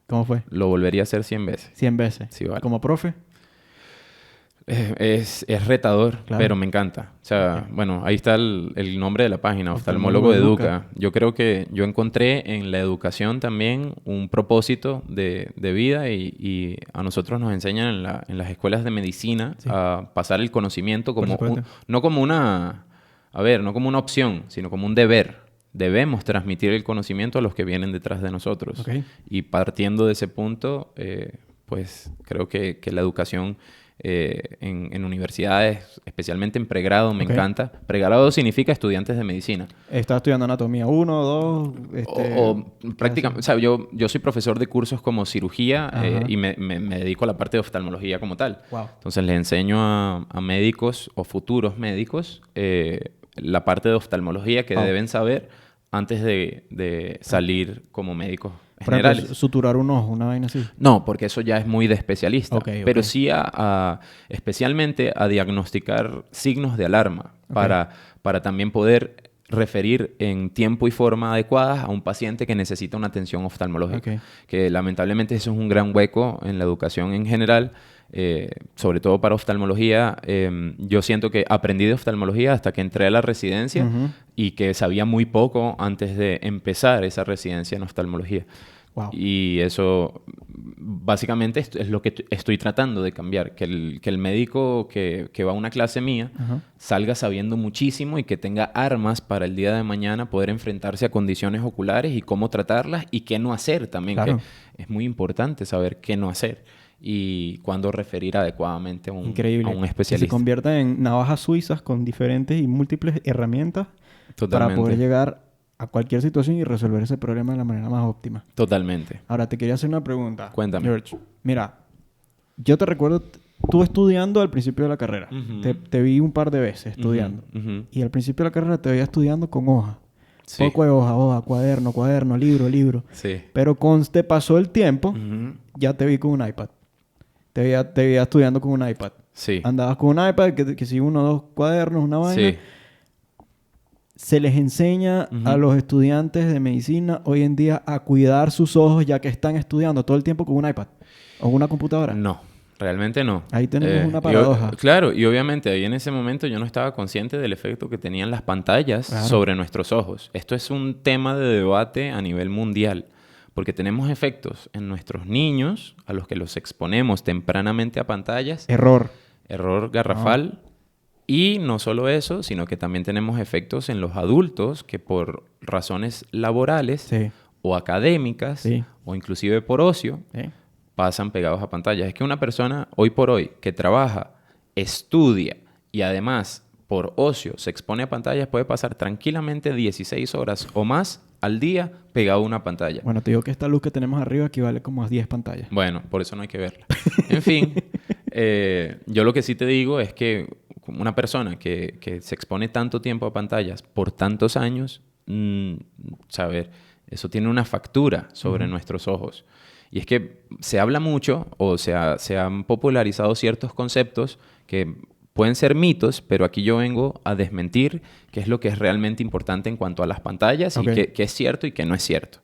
¿Cómo fue? lo volvería a hacer 100 veces. 100 veces. Sí, vale. ¿Como profe? Es retador, Claro. pero me encanta. O sea, bueno, ahí está el nombre de la página, Oftalmólogo Oftalmólogo de Educa. Educa. Yo creo que yo encontré en la educación también un propósito de vida y a nosotros nos enseñan en las escuelas de medicina Sí. a pasar el conocimiento como supuesto. no como una, no como una opción, sino como un deber. Debemos transmitir el conocimiento a los que vienen detrás de nosotros. Ok. Y partiendo de ese punto, pues creo que la educación en universidades, especialmente en pregrado, me Ok. encanta. Pregrado significa estudiantes de medicina. ¿Estás estudiando anatomía 1, 2? Prácticamente, o sea, yo soy profesor de cursos como cirugía Ajá. y me dedico a la parte de oftalmología como tal. Wow. Entonces le enseño a médicos o futuros médicos la parte de oftalmología que Wow. deben saber antes de salir como médicos Por ejemplo, generales. suturar un ojo, una vaina así. No, porque eso ya es muy de especialista. Ok, pero ok. sí especialmente a diagnosticar signos de alarma Ok. para también poder referir en tiempo y forma adecuadas a un paciente que necesita una atención oftalmológica. Ok. Que lamentablemente eso es un gran hueco en la educación en general, sobre todo para oftalmología. Yo siento que aprendí de oftalmología hasta que entré a la residencia Ujú. y que sabía muy poco antes de empezar esa residencia en oftalmología. Wow. Y eso básicamente es lo que estoy tratando de cambiar, que el médico que va a una clase mía Ajá. salga sabiendo muchísimo y que tenga armas para el día de mañana poder enfrentarse a condiciones oculares y cómo tratarlas y qué no hacer también, Claro. que es muy importante saber qué no hacer. y cuándo referir adecuadamente a un Increíble. especialista. Que se conviertan en navajas suizas con diferentes y múltiples herramientas para poder llegar a cualquier situación y resolver ese problema de la manera más óptima. Totalmente. Ahora, te quería hacer una pregunta. Cuéntame. George, mira, yo te recuerdo tú estudiando al principio de la carrera. Te vi un par de veces estudiando. Y al principio de la carrera te veía estudiando con hoja. Sí. Poco de hoja, cuaderno, libro. Sí. Pero te pasó el tiempo, ya te vi con un iPad. Te veía estudiando con un iPad. Sí. Andabas con un iPad, que si 1 o 2 cuadernos, una vaina. Sí. Se les enseña a los estudiantes de medicina hoy en día a cuidar sus ojos ya que están estudiando todo el tiempo con un iPad o una computadora. No, realmente no. Ahí tenemos una paradoja. Claro, y obviamente ahí en ese momento yo no estaba consciente del efecto que tenían las pantallas sobre nuestros ojos. Esto es un tema de debate a nivel mundial, porque tenemos efectos en nuestros niños a los que los exponemos tempranamente a pantallas. Error Garrafal. Y no solo eso, sino que también tenemos efectos en los adultos que por razones laborales o académicas o inclusive por ocio pasan pegados a pantallas. Es que una persona hoy por hoy que trabaja, estudia y además por ocio se expone a pantallas puede pasar tranquilamente 16 horas o más al día pegado a una pantalla. Bueno, te digo que esta luz que tenemos arriba equivale como a 10 pantallas. Bueno, por eso no hay que verla. En fin, yo lo que sí te digo es que una persona que se expone tanto tiempo a pantallas por tantos años, saber, eso tiene una factura sobre nuestros ojos. Y es que se habla mucho o se han popularizado ciertos conceptos que pueden ser mitos, pero aquí yo vengo a desmentir qué es lo que es realmente importante en cuanto a las pantallas y qué es cierto y qué no es cierto.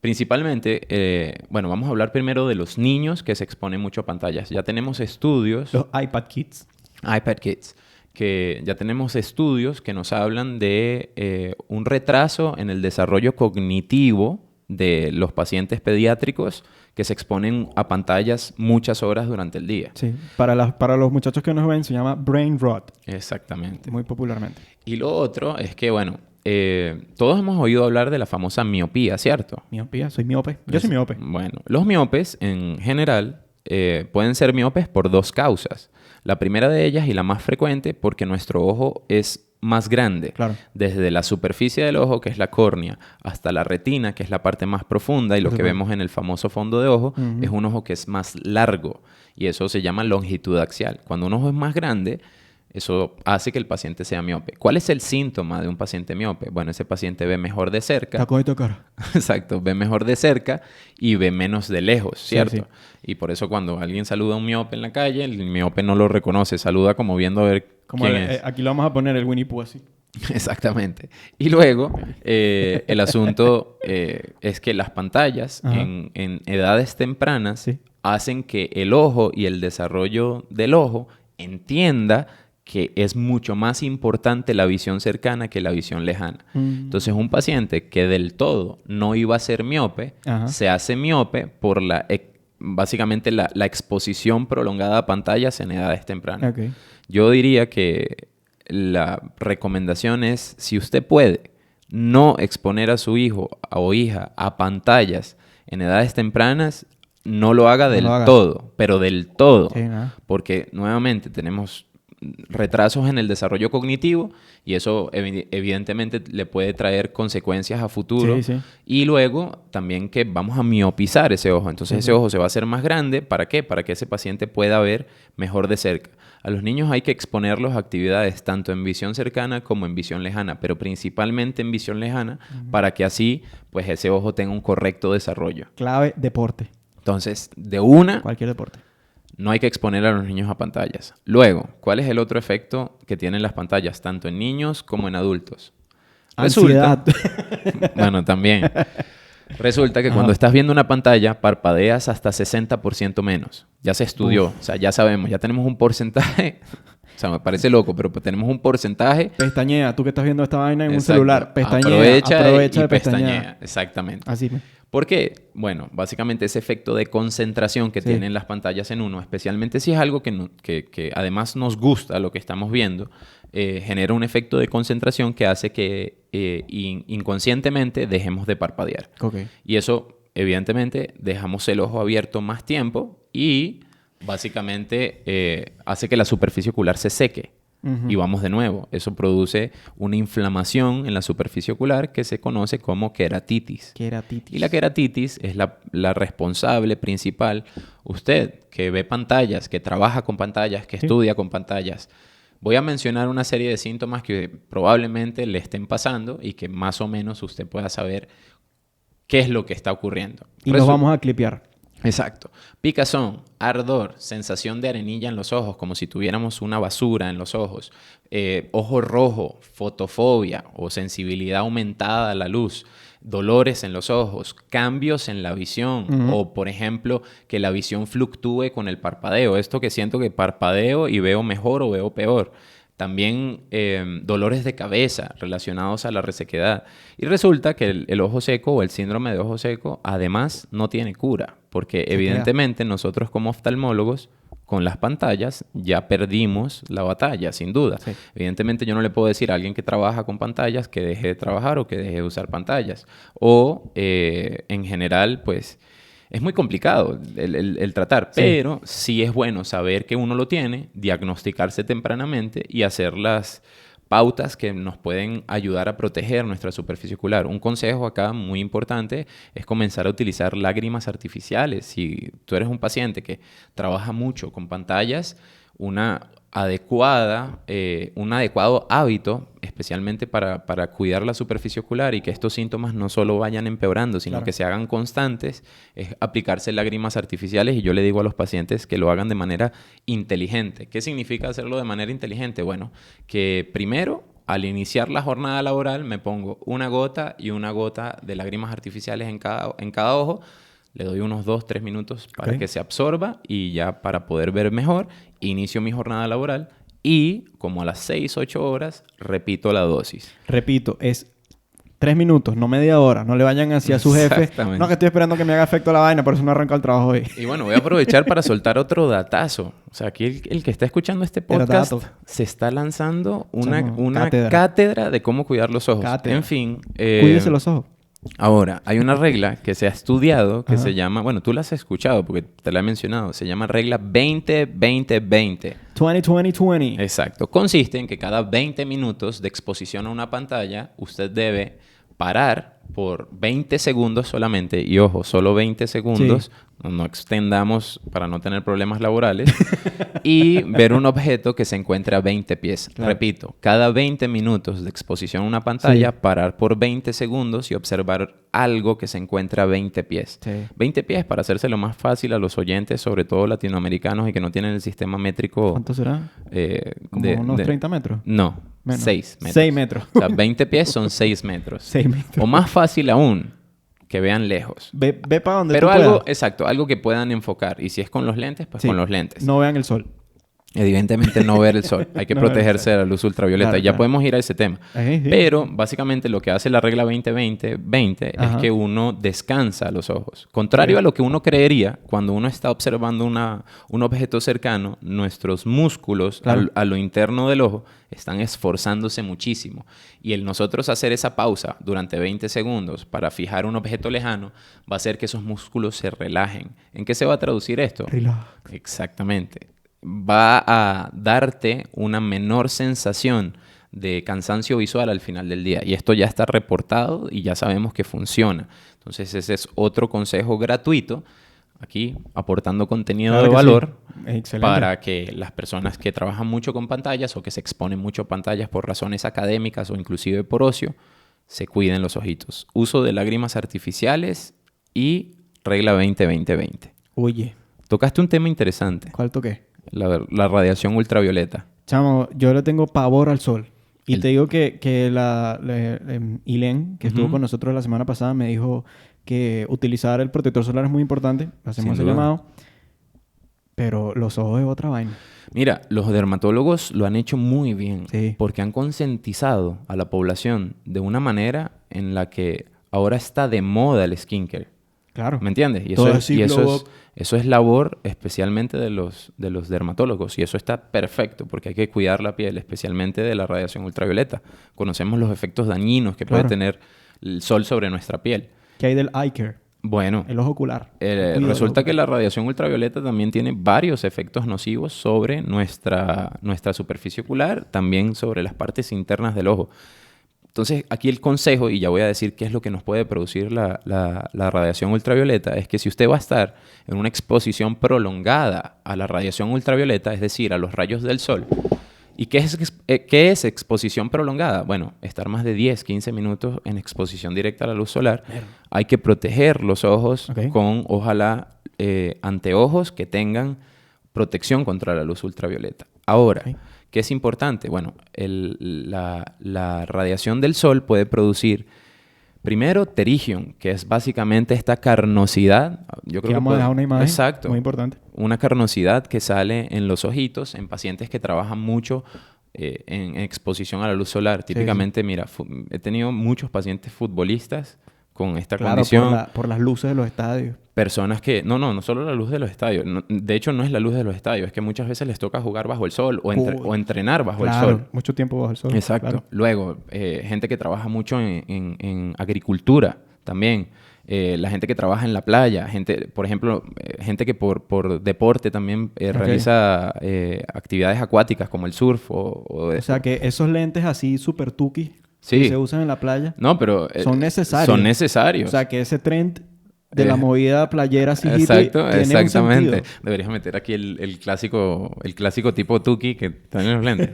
Principalmente, vamos a hablar primero de los niños que se exponen mucho a pantallas. Ya tenemos estudios... Los iPad Kids, que ya tenemos estudios que nos hablan de un retraso en el desarrollo cognitivo de los pacientes pediátricos que se exponen a pantallas muchas horas durante el día. Sí. Para los muchachos que nos ven se llama brain rot. Exactamente. Muy popularmente. Y lo otro es que, todos hemos oído hablar de la famosa miopía, ¿cierto? Miopía, soy miope. Yo soy miope. Bueno, los miopes en general pueden ser miopes por 2 causas. La primera de ellas y la más frecuente porque nuestro ojo es más grande. Claro. Desde la superficie del ojo, que es la córnea, hasta la retina, que es la parte más profunda, y lo que vemos en el famoso fondo de ojo, es un ojo que es más largo. Y eso se llama longitud axial. Cuando un ojo es más grande, eso hace que el paciente sea miope. ¿Cuál es el síntoma de un paciente miope? Bueno, ese paciente ve mejor de cerca. Está con cara. Exacto, ve mejor de cerca y ve menos de lejos, ¿cierto? Sí. Y por eso cuando alguien saluda a un miope en la calle, el miope no lo reconoce, saluda como viendo a ver quién es. Aquí lo vamos a poner el Winnie Pooh así. Exactamente. Y luego, el asunto es que las pantallas en edades tempranas hacen que el ojo y el desarrollo del ojo entienda que es mucho más importante la visión cercana que la visión lejana. Entonces, un paciente que del todo no iba a ser miope, se hace miope por básicamente la exposición prolongada a pantallas en edades tempranas. Okay. Yo diría que la recomendación es, si usted puede, no exponer a su hijo o hija a pantallas en edades tempranas, no lo haga todo, pero del todo. Sí, ¿no? Porque nuevamente tenemos retrasos en el desarrollo cognitivo y eso evidentemente le puede traer consecuencias a futuro. Y luego también que vamos a miopizar ese ojo. Entonces ese ojo se va a hacer más grande. ¿Para qué? Para que ese paciente pueda ver mejor de cerca. A los niños hay que exponerlos a actividades tanto en visión cercana como en visión lejana, pero principalmente en visión lejana para que así pues ese ojo tenga un correcto desarrollo. Clave, deporte. Entonces, cualquier deporte. No hay que exponer a los niños a pantallas. Luego, ¿cuál es el otro efecto que tienen las pantallas, tanto en niños como en adultos? Ansiedad. Bueno, también. Resulta que cuando estás viendo una pantalla, parpadeas hasta 60% menos. Ya se estudió. O sea, ya sabemos, ya tenemos un porcentaje. O sea, me parece loco, pero tenemos un porcentaje. Pestañea. Tú que estás viendo esta vaina en un Exacto. celular. Pestañea. Aprovecha y pestañea. Exactamente. Así. ¿Por qué? Bueno, básicamente ese efecto de concentración que tienen las pantallas en uno, especialmente si es algo que además nos gusta lo que estamos viendo, genera un efecto de concentración que hace que inconscientemente dejemos de parpadear. Okay. Y eso, evidentemente, dejamos el ojo abierto más tiempo y básicamente hace que la superficie ocular se seque. Y vamos de nuevo. Eso produce una inflamación en la superficie ocular que se conoce como queratitis. Y la queratitis es la responsable principal. Usted que ve pantallas, que trabaja con pantallas, que estudia con pantallas, voy a mencionar una serie de síntomas que probablemente le estén pasando y que más o menos usted pueda saber qué es lo que está ocurriendo. Y nos vamos a clipear. Exacto. Picazón, ardor, sensación de arenilla en los ojos, como si tuviéramos una basura en los ojos, ojo rojo, fotofobia o sensibilidad aumentada a la luz, dolores en los ojos, cambios en la visión o, por ejemplo, que la visión fluctúe con el parpadeo. Esto que siento que parpadeo y veo mejor o veo peor. También dolores de cabeza relacionados a la resequedad. Y resulta que el ojo seco o el síndrome de ojo seco además no tiene cura, porque evidentemente nosotros como oftalmólogos con las pantallas ya perdimos la batalla, sin duda. Sí. Evidentemente yo no le puedo decir a alguien que trabaja con pantallas que deje de trabajar o que deje de usar pantallas. O en general, pues es muy complicado el tratar, sí. Pero sí es bueno saber que uno lo tiene, diagnosticarse tempranamente y hacer las pautas que nos pueden ayudar a proteger nuestra superficie ocular. Un consejo acá muy importante es comenzar a utilizar lágrimas artificiales. Si tú eres un paciente que trabaja mucho con pantallas, un adecuado hábito, especialmente para cuidar la superficie ocular y que estos síntomas no solo vayan empeorando, sino que se hagan constantes, es aplicarse lágrimas artificiales. Y yo le digo a los pacientes que lo hagan de manera inteligente. ¿Qué significa hacerlo de manera inteligente? Bueno, que primero, al iniciar la jornada laboral, me pongo una gota y una gota de lágrimas artificiales en cada ojo. Le doy unos 2-3 minutos para que se absorba y ya para poder ver mejor, inicio mi jornada laboral y como a las 6-8 horas repito la dosis. Repito, es 3 minutos, no media hora. No le vayan así a su jefe. No, que estoy esperando que me haga efecto la vaina, por eso no arranco el trabajo hoy. Y bueno, voy a aprovechar para soltar otro datazo. O sea, aquí el que está escuchando este podcast se está lanzando una cátedra de cómo cuidar los ojos. En fin. Cuídese los ojos. Ahora, hay una regla que se ha estudiado que se llama... Bueno, tú la has escuchado porque te la he mencionado. Se llama regla 20-20-20. 20-20-20. Exacto. Consiste en que cada 20 minutos de exposición a una pantalla, usted debe parar por 20 segundos solamente. Y ojo, solo 20 segundos. Sí. No extendamos para no tener problemas laborales. Y ver un objeto que se encuentre a 20 pies. Claro. Repito, cada 20 minutos de exposición a una pantalla, parar por 20 segundos y observar algo que se encuentra a 20 pies. Sí. 20 pies, para hacérselo más fácil a los oyentes, sobre todo latinoamericanos y que no tienen el sistema métrico... ¿Cuánto será? ¿Como unos 30 metros? No, menos. 6 metros. 6 metros. O sea, 20 pies son 6 metros. 6 metros. O más fácil aún, que vean lejos. Ve para donde Pero tú algo, puedas. Exacto, algo que puedan enfocar. Y si es con los lentes, pues con los lentes. No vean el sol. Evidentemente no ver el sol. Hay que protegerse de la luz ultravioleta. Claro, ya podemos ir a ese tema. Sí. Pero básicamente lo que hace la regla 20-20-20 es que uno descansa los ojos. Contrario a lo que uno creería, cuando uno está observando un objeto cercano, nuestros músculos a lo interno del ojo están esforzándose muchísimo. Y el nosotros hacer esa pausa durante 20 segundos para fijar un objeto lejano va a hacer que esos músculos se relajen. ¿En qué se va a traducir esto? Relax. Exactamente. Va a darte una menor sensación de cansancio visual al final del día. Y esto ya está reportado y ya sabemos que funciona. Entonces ese es otro consejo gratuito, aquí aportando contenido de valor para que las personas que trabajan mucho con pantallas o que se exponen mucho a pantallas por razones académicas o inclusive por ocio, se cuiden los ojitos. Uso de lágrimas artificiales y regla 20-20-20. Oye. Tocaste un tema interesante. ¿Cuál toqué? La radiación ultravioleta. Chamo, yo le tengo pavor al sol. Y te digo que Ilén, que estuvo con nosotros la semana pasada, me dijo que utilizar el protector solar es muy importante. Hacemos el llamado. Pero los ojos es otra vaina. Mira, los dermatólogos lo han hecho muy bien. Sí. Porque han concientizado a la población de una manera en la que ahora está de moda el skincare. Claro. ¿Me entiendes? Y eso es labor especialmente de los dermatólogos. Y eso está perfecto porque hay que cuidar la piel, especialmente de la radiación ultravioleta. Conocemos los efectos dañinos que puede tener el sol sobre nuestra piel. ¿Qué hay del eye care? Bueno, el ojo ocular. Cuida el resulta ojo que la ocular. radiación ultravioleta también tiene varios efectos nocivos sobre nuestra superficie ocular, también sobre las partes internas del ojo. Entonces, aquí el consejo, y ya voy a decir qué es lo que nos puede producir la radiación ultravioleta, es que si usted va a estar en una exposición prolongada a la radiación ultravioleta, es decir, a los rayos del sol. ¿Y qué es exposición prolongada? Bueno, estar más de 10, 15 minutos en exposición directa a la luz solar. Hay que proteger los ojos con, ojalá, anteojos que tengan protección contra la luz ultravioleta. Ahora, ¿qué es importante? Bueno, la radiación del sol puede producir, primero, pterigium, que es básicamente esta carnosidad. Yo creo que vamos a dejar una imagen. Exacto. Muy importante. Una carnosidad que sale en los ojitos en pacientes que trabajan mucho en exposición a la luz solar. Típicamente, mira, he tenido muchos pacientes futbolistas con esta condición. Por las luces de los estadios. Personas que... No solo la luz de los estadios. De hecho, no es la luz de los estadios. Es que muchas veces les toca jugar bajo el sol o entrenar bajo el sol. Mucho tiempo bajo el sol. Exacto. Claro. Luego, gente que trabaja mucho en agricultura también. La gente que trabaja en la playa. Por ejemplo, gente que por deporte también realiza actividades acuáticas como el surf O sea, que esos lentes así súper tuki sí. que se usan en la playa no, pero, son necesarios. Son necesarios. O sea, que ese trend de la movida playera así exacto, tiene exactamente. un sentido. Deberías meter aquí el clásico tipo tuki que está en los lentes.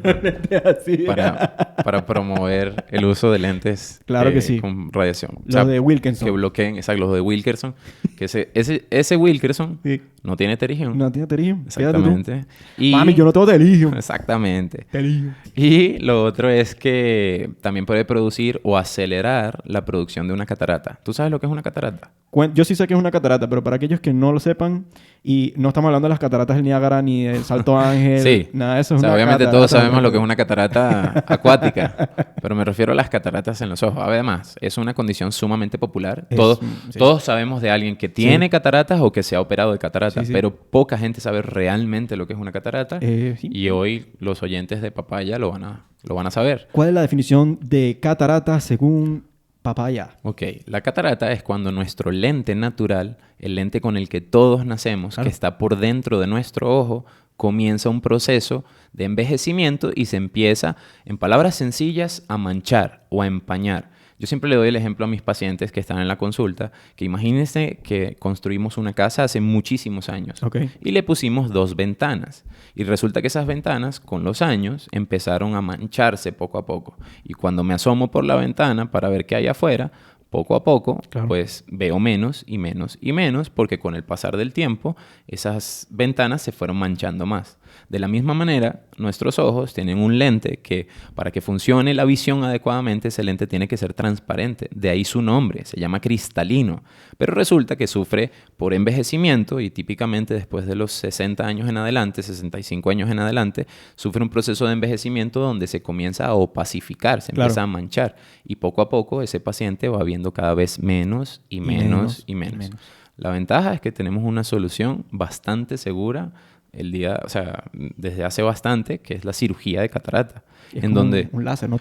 Así. para promover el uso de lentes claro que sí. con radiación. Los de Wilkinson. Que bloqueen, exacto, los de Wilkinson. Que ese Wilkinson sí. no tiene pterigium. No tiene pterigium. Exactamente. Y, mami, yo no tengo pterigium. Exactamente. Pterigium. Y lo otro es que también puede producir o acelerar la producción de una catarata. ¿Tú sabes lo que es una catarata? Yo sí sé que es una catarata, pero para aquellos que no lo sepan, y no estamos hablando de las cataratas del Niágara ni del Salto Ángel, sí. nada de eso. Es obviamente catarata, todos sabemos lo que es una catarata acuática, pero me refiero a las cataratas en los ojos. Además, es una condición sumamente popular. Todos sabemos de alguien que tiene cataratas o que se ha operado de cataratas, pero poca gente sabe realmente lo que es una catarata. Y hoy los oyentes de Papaya lo van a saber. ¿Cuál es la definición de catarata según Papaya? Ok, la catarata es cuando nuestro lente natural, el lente con el que todos nacemos, que está por dentro de nuestro ojo, comienza un proceso de envejecimiento y se empieza, en palabras sencillas, a manchar o a empañar. Yo siempre le doy el ejemplo a mis pacientes que están en la consulta, que imagínense que construimos una casa hace muchísimos años y le pusimos 2 ventanas. Y resulta que esas ventanas, con los años, empezaron a mancharse poco a poco. Y cuando me asomo por la ventana para ver qué hay afuera, poco a poco, pues veo menos y menos y menos, porque con el pasar del tiempo, esas ventanas se fueron manchando más. De la misma manera, nuestros ojos tienen un lente que, para que funcione la visión adecuadamente, ese lente tiene que ser transparente. De ahí su nombre, se llama cristalino. Pero resulta que sufre por envejecimiento y típicamente después de los 60 años en adelante, 65 años en adelante, sufre un proceso de envejecimiento donde se comienza a opacificar, se empieza a manchar. Y poco a poco ese paciente va viendo cada vez menos y menos y menos. La ventaja es que tenemos una solución bastante segura desde hace bastante, que es la cirugía de catarata. Es en como donde un láser, ¿no?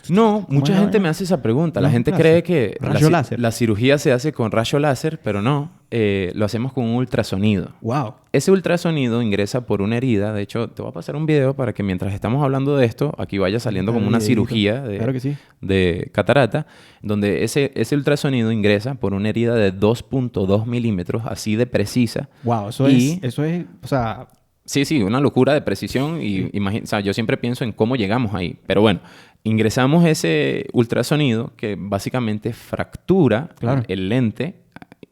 No, mucha gente me hace esa pregunta. La gente cree que la cirugía se hace con rayo láser, pero no. Lo hacemos con un ultrasonido. ¡Wow! Ese ultrasonido ingresa por una herida. De hecho, te voy a pasar un video para que mientras estamos hablando de esto, aquí vaya saliendo como una cirugía de catarata, donde ese ultrasonido ingresa por una herida de 2.2 milímetros, así de precisa. ¡Wow! Eso es, o sea... Sí, una locura de precisión. Y yo siempre pienso en cómo llegamos ahí. Pero bueno, ingresamos ese ultrasonido que básicamente fractura el lente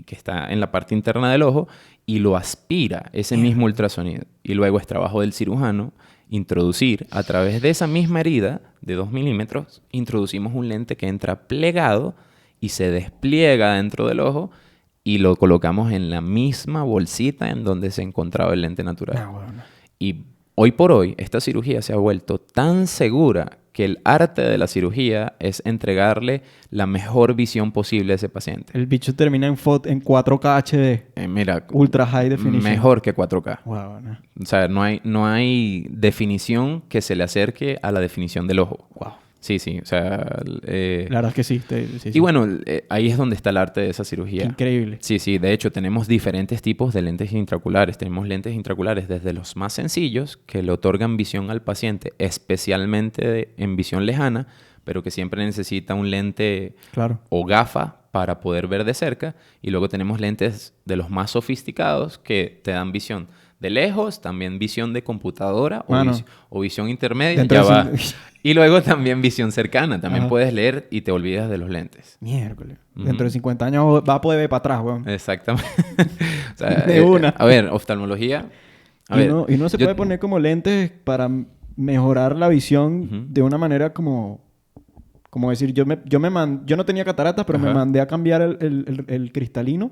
que está en la parte interna del ojo y lo aspira ese mismo ultrasonido. Y luego es trabajo del cirujano introducir a través de esa misma herida de 2 milímetros, introducimos un lente que entra plegado y se despliega dentro del ojo y lo colocamos en la misma bolsita en donde se encontraba el lente natural. Y hoy por hoy, esta cirugía se ha vuelto tan segura que el arte de la cirugía es entregarle la mejor visión posible a ese paciente. El bicho termina en 4K HD. Mira, Ultra High Definition. Mejor que 4K. Wow, O sea, no hay definición que se le acerque a la definición del ojo. Wow. Sí, sí. O sea, La verdad es que sí. Sí, y sí. bueno, ahí es donde está el arte de esa cirugía. Qué increíble. Sí, sí. De hecho, tenemos diferentes tipos de lentes intraoculares. Tenemos lentes intraoculares desde los más sencillos, que le otorgan visión al paciente, especialmente en visión lejana, pero que siempre necesita un lente Claro. o gafa para poder ver de cerca. Y luego tenemos lentes de los más sofisticados que te dan visión de lejos, también visión de computadora Mano, o visión intermedia, dentro ya de va. cinco- Y luego también visión cercana. También Ajá. puedes leer y te olvidas de los lentes. Miércoles. Ujú. Dentro de 50 años va a poder ver para atrás, weón. Exactamente. O sea, De una. a ver, oftalmología. A Y ver, uno se yo- puede poner como lentes para mejorar la visión Ujú. de una manera como decir, yo no tenía cataratas, pero me Ajá. mandé a cambiar el cristalino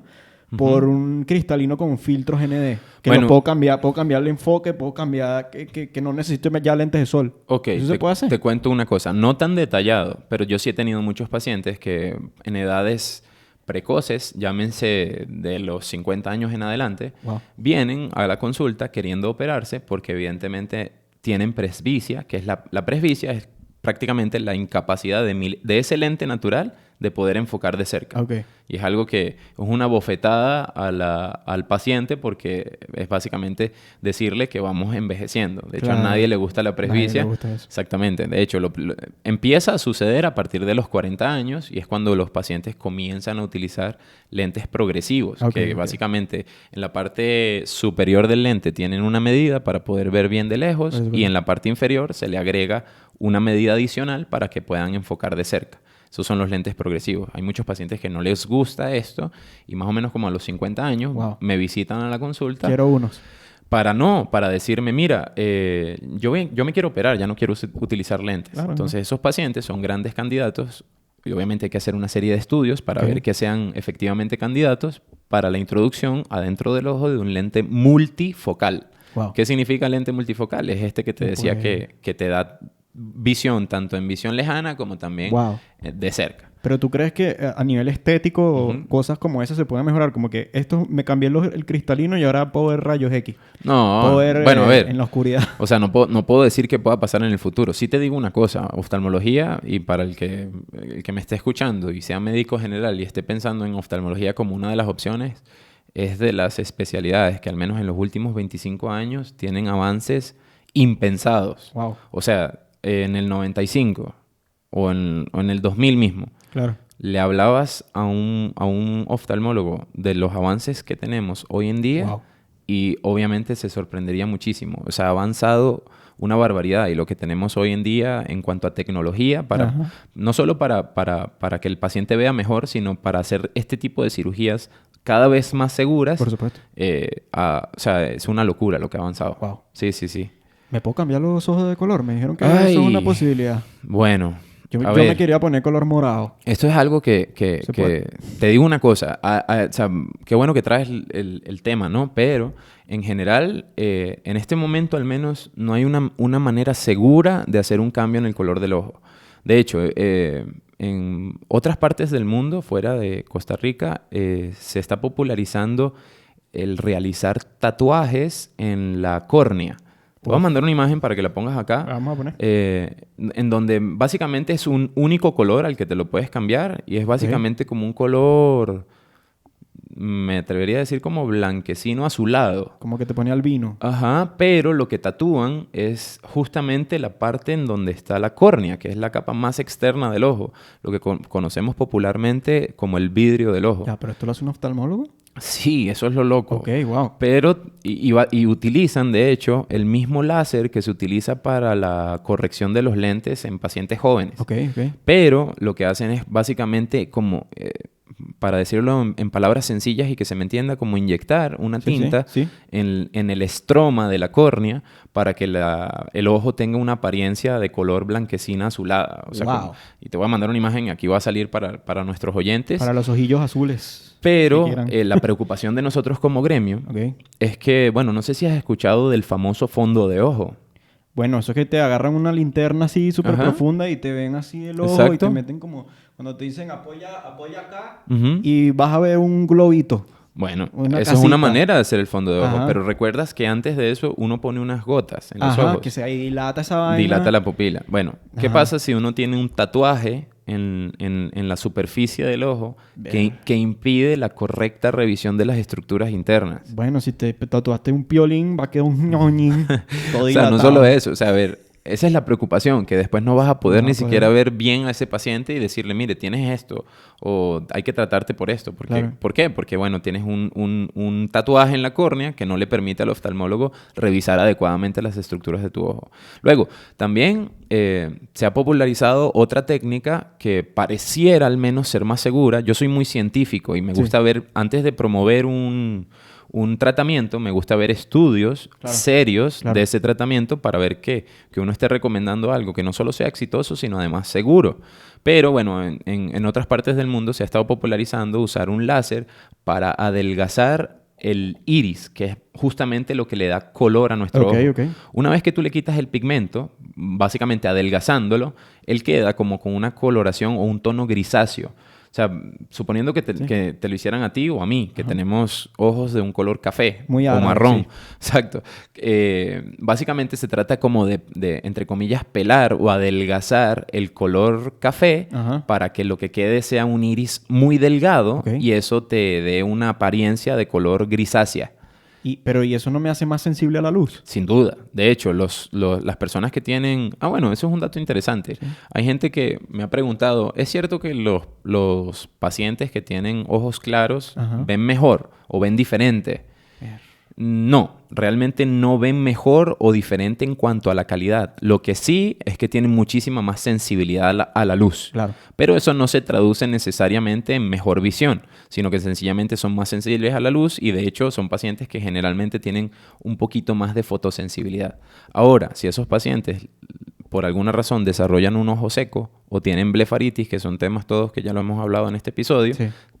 por un cristalino con filtros ND. Que Bueno. lo puedo cambiar el enfoque, puedo cambiar que no necesito ya lentes de sol. Ok, ¿Eso se puede hacer? te cuento una cosa. No tan detallado, pero yo sí he tenido muchos pacientes que en edades precoces, llámense de los 50 años en adelante, Wow. vienen a la consulta queriendo operarse porque evidentemente tienen presbicia, que es la presbicia es prácticamente la incapacidad de ese lente natural de poder enfocar de cerca. Ok. Y es algo que es una bofetada al paciente porque es básicamente decirle que vamos envejeciendo. De hecho, Claro. a nadie le gusta la Nadie presbicia. le gusta eso. Exactamente. De hecho, empieza a suceder a partir de los 40 años y es cuando los pacientes comienzan a utilizar lentes progresivos, Ok, que ok. básicamente en la parte superior del lente tienen una medida para poder ver bien de lejos Eso y es. en la parte inferior se le agrega una medida adicional para que puedan enfocar de cerca. Esos son los lentes progresivos. Hay muchos pacientes que no les gusta esto y más o menos como a los 50 años Wow. me visitan a la consulta Quiero unos. para decirme, mira, yo me quiero operar, ya no quiero utilizar lentes. Claro, Entonces esos pacientes son grandes candidatos y obviamente hay que hacer una serie de estudios para Ok. ver que sean efectivamente candidatos para la introducción adentro del ojo de un lente multifocal. Wow. ¿Qué significa lente multifocal? Es este que te decía Pues- que te da visión tanto en visión lejana como también Wow. de cerca. Pero tú crees que a nivel estético Ujú. cosas como esas se pueden mejorar, como que esto me cambié el cristalino y ahora puedo ver rayos X. No, Puedo ver bueno, a ver. en la oscuridad. O sea, no puedo decir que pueda pasar en el futuro. Sí te digo una cosa, oftalmología, y para el que me esté escuchando y sea médico general y esté pensando en oftalmología como una de las opciones, es de las especialidades que al menos en los últimos 25 años tienen avances impensados. Wow. O sea, en el 95 o en el 2000 mismo, Claro. le hablabas a un oftalmólogo de los avances que tenemos hoy en día Wow. y obviamente se sorprendería muchísimo. O sea, ha avanzado una barbaridad y lo que tenemos hoy en día en cuanto a tecnología, Ajá. no solo para que el paciente vea mejor, sino para hacer este tipo de cirugías cada vez más seguras. Por supuesto. O sea, es una locura lo que ha avanzado. Wow. Sí, sí, sí. ¿Me puedo cambiar los ojos de color? Me dijeron que Ay. eso es una posibilidad. Bueno, Yo a me ver. quería poner color morado. Esto es algo que Se puede. te digo una cosa, o sea, qué bueno que traes el tema, ¿no? Pero en general, en este momento al menos, no hay una manera segura de hacer un cambio en el color del ojo. De hecho, en otras partes del mundo, fuera de Costa Rica, se está popularizando el realizar tatuajes en la córnea. Te voy a mandar una imagen para que la pongas acá. Vamos a poner. En donde básicamente es un único color al que te lo puedes cambiar y es básicamente como un color, me atrevería a decir como blanquecino azulado. Como que te ponía albino. Ajá, pero lo que tatúan es justamente la parte en donde está la córnea, que es la capa más externa del ojo, lo que conocemos popularmente como el vidrio del ojo. Ya, pero esto lo hace un oftalmólogo. Sí, eso es lo loco. Ok, wow. Pero, y utilizan, de hecho, el mismo láser que se utiliza para la corrección de los lentes en pacientes jóvenes. Ok, ok. Pero lo que hacen es básicamente como, para decirlo en palabras sencillas y que se me entienda, como inyectar una Sí, sí, tinta sí. en el estroma de la córnea para que el ojo tenga una apariencia de color blanquecina azulada. O sea, Wow. y te voy a mandar una imagen, aquí va a salir para nuestros oyentes. Para los ojillos azules. Pero que quieran. la preocupación de nosotros como gremio Ok. es que, bueno, no sé si has escuchado del famoso fondo de ojo. Bueno, eso es que te agarran una linterna así súper Ajá. profunda y te ven así el ojo y Exacto. te meten como... Cuando te dicen apoya acá Ujú. y vas a ver un globito. Bueno, Una eso es una casita. manera de hacer el fondo de ojo. Ajá. Pero recuerdas que antes de eso uno pone unas gotas en los Ajá, ojos. que se dilata esa vaina. Dilata la pupila. Bueno, ¿qué Ajá. pasa si uno tiene un tatuaje en la superficie del ojo que impide la correcta revisión de las estructuras internas? Bueno, si te tatuaste un piolín, va a quedar un ñoñín todo O sea, no dilatado. solo eso. O sea, a ver, esa es la preocupación, que después no vas a poder No ni vas a poder. siquiera ver bien a ese paciente y decirle, mire, tienes esto, o hay que tratarte por esto. Claro. ¿Por qué? Porque, bueno, tienes un tatuaje en la córnea que no le permite al oftalmólogo revisar adecuadamente las estructuras de tu ojo. Luego, también se ha popularizado otra técnica que pareciera al menos ser más segura. Yo soy muy científico y me gusta ver, antes de promover un tratamiento, me gusta ver estudios serios de ese tratamiento para ver que uno esté recomendando algo que no solo sea exitoso, sino además seguro. Pero bueno, en otras partes del mundo se ha estado popularizando usar un láser para adelgazar el iris, que es justamente lo que le da color a nuestro ojo. Ok. Una vez que tú le quitas el pigmento, básicamente adelgazándolo, él queda como con una coloración o un tono grisáceo. O sea, suponiendo que te lo hicieran a ti o a mí, que tenemos ojos de un color café Muy o árabe, marrón. sí. Exacto. Básicamente se trata como de, entre comillas, pelar o adelgazar el color café para que lo que quede sea un iris muy delgado y eso te dé una apariencia de color grisácea. Pero eso no me hace más sensible a la luz? Sin duda. De hecho, las personas que tienen... Ah, bueno, eso es un dato interesante. Sí. Hay gente que me ha preguntado, ¿es cierto que los pacientes que tienen ojos claros ven mejor o ven diferente? No, realmente no ven mejor o diferente en cuanto a la calidad. Lo que sí es que tienen muchísima más sensibilidad a la luz. Claro. Pero eso no se traduce necesariamente en mejor visión, sino que sencillamente son más sensibles a la luz y de hecho son pacientes que generalmente tienen un poquito más de fotosensibilidad. Ahora, si esos pacientes por alguna razón desarrollan un ojo seco o tienen blefaritis, que son temas todos que ya lo hemos hablado en este episodio,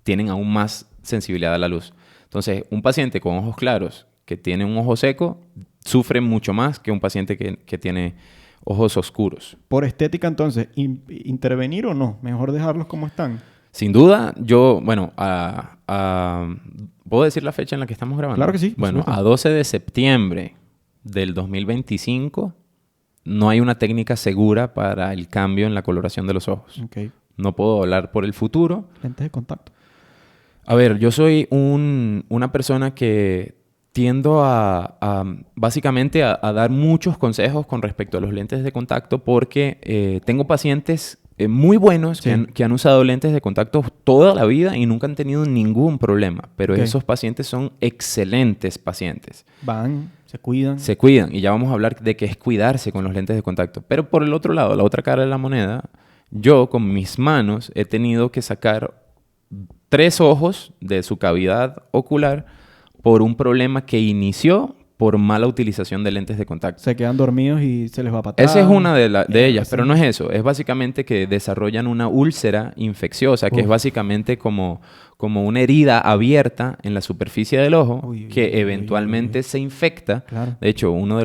tienen aún más sensibilidad a la luz. Entonces, un paciente con ojos claros que tiene un ojo seco sufre mucho más que un paciente que tiene ojos oscuros. Por estética, entonces, ¿intervenir o no? ¿Mejor dejarlos como están? Sin duda, yo, bueno, ¿puedo decir la fecha en la que estamos grabando? Claro que sí. Bueno, a 12 de septiembre del 2025 no hay una técnica segura para el cambio en la coloración de los ojos. Okay. No puedo hablar por el futuro. Lentes de contacto. A ver, yo soy una persona que tiendo básicamente a dar muchos consejos con respecto a los lentes de contacto porque tengo pacientes muy buenos que han usado lentes de contacto toda la vida y nunca han tenido ningún problema. Pero esos pacientes son excelentes pacientes. Van, se cuidan. Se cuidan. Y ya vamos a hablar de qué es cuidarse con los lentes de contacto. Pero por el otro lado, la otra cara de la moneda, yo con mis manos he tenido que sacar 3 ojos de su cavidad ocular por un problema que inició por mala utilización de lentes de contacto. Se quedan dormidos y se les va para atrás. Esa es una de ellas, pero no es eso. Es básicamente que desarrollan una úlcera infecciosa, que es básicamente como una herida abierta en la superficie del ojo que eventualmente se infecta. Claro. De hecho, uno de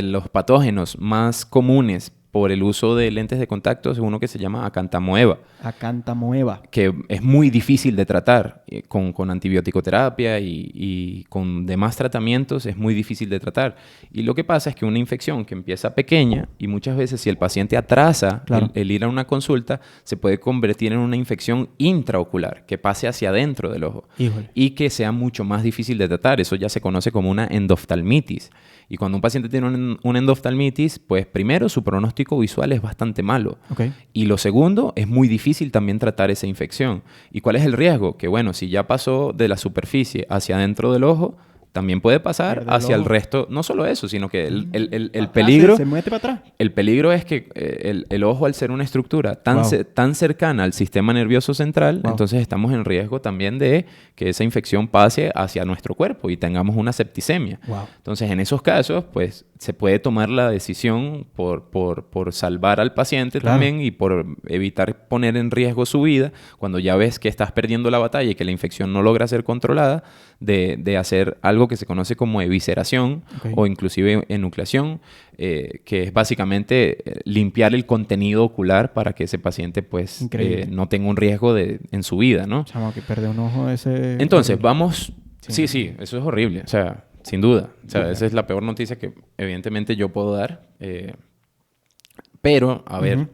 los patógenos más comunes por el uso de lentes de contacto es uno que se llama Acanthamoeba. Acanthamoeba. Que es muy difícil de tratar. Con antibiótico-terapia y con demás tratamientos es muy difícil de tratar. Y lo que pasa es que una infección que empieza pequeña y muchas veces si el paciente atrasa el ir a una consulta, se puede convertir en una infección intraocular que pase hacia adentro del ojo. Híjole. Y que sea mucho más difícil de tratar. Eso ya se conoce como una endoftalmitis. Y cuando un paciente tiene una endoftalmitis, pues primero su pronóstico visual es bastante malo. Okay. Y lo segundo, es muy difícil también tratar esa infección. ¿Y cuál es el riesgo? Que bueno, si ya pasó de la superficie hacia adentro del ojo, también puede pasar hacia el resto. No solo eso, sino que el peligro... ¿Se mete para atrás? El peligro es que el ojo, al ser una estructura tan cercana al sistema nervioso central, entonces estamos en riesgo también de que esa infección pase hacia nuestro cuerpo y tengamos una septicemia. Entonces, en esos casos, pues, se puede tomar la decisión por salvar al paciente también y por evitar poner en riesgo su vida. Cuando ya ves que estás perdiendo la batalla y que la infección no logra ser controlada, de hacer algo que se conoce como evisceración o inclusive enucleación, que es básicamente limpiar el contenido ocular para que ese paciente pues no tenga un riesgo en su vida, ¿no? Chamo, que perder un ojo ese... Entonces, vamos... Sí, eso es horrible. O sea, sin duda. O sea, esa es la peor noticia que evidentemente yo puedo dar. Pero, a ver,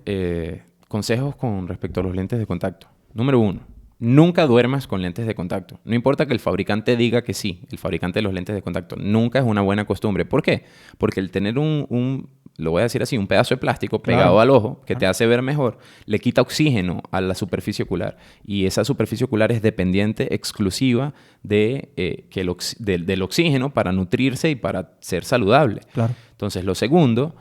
consejos con respecto a los lentes de contacto. Número 1, nunca duermas con lentes de contacto. No importa que el fabricante diga que sí, el fabricante de los lentes de contacto. Nunca es una buena costumbre. ¿Por qué? Porque el tener lo voy a decir así, un pedazo de plástico pegado al ojo que te hace ver mejor, le quita oxígeno a la superficie ocular. Y esa superficie ocular es dependiente exclusiva del oxígeno para nutrirse y para ser saludable. Claro. Entonces, lo segundo...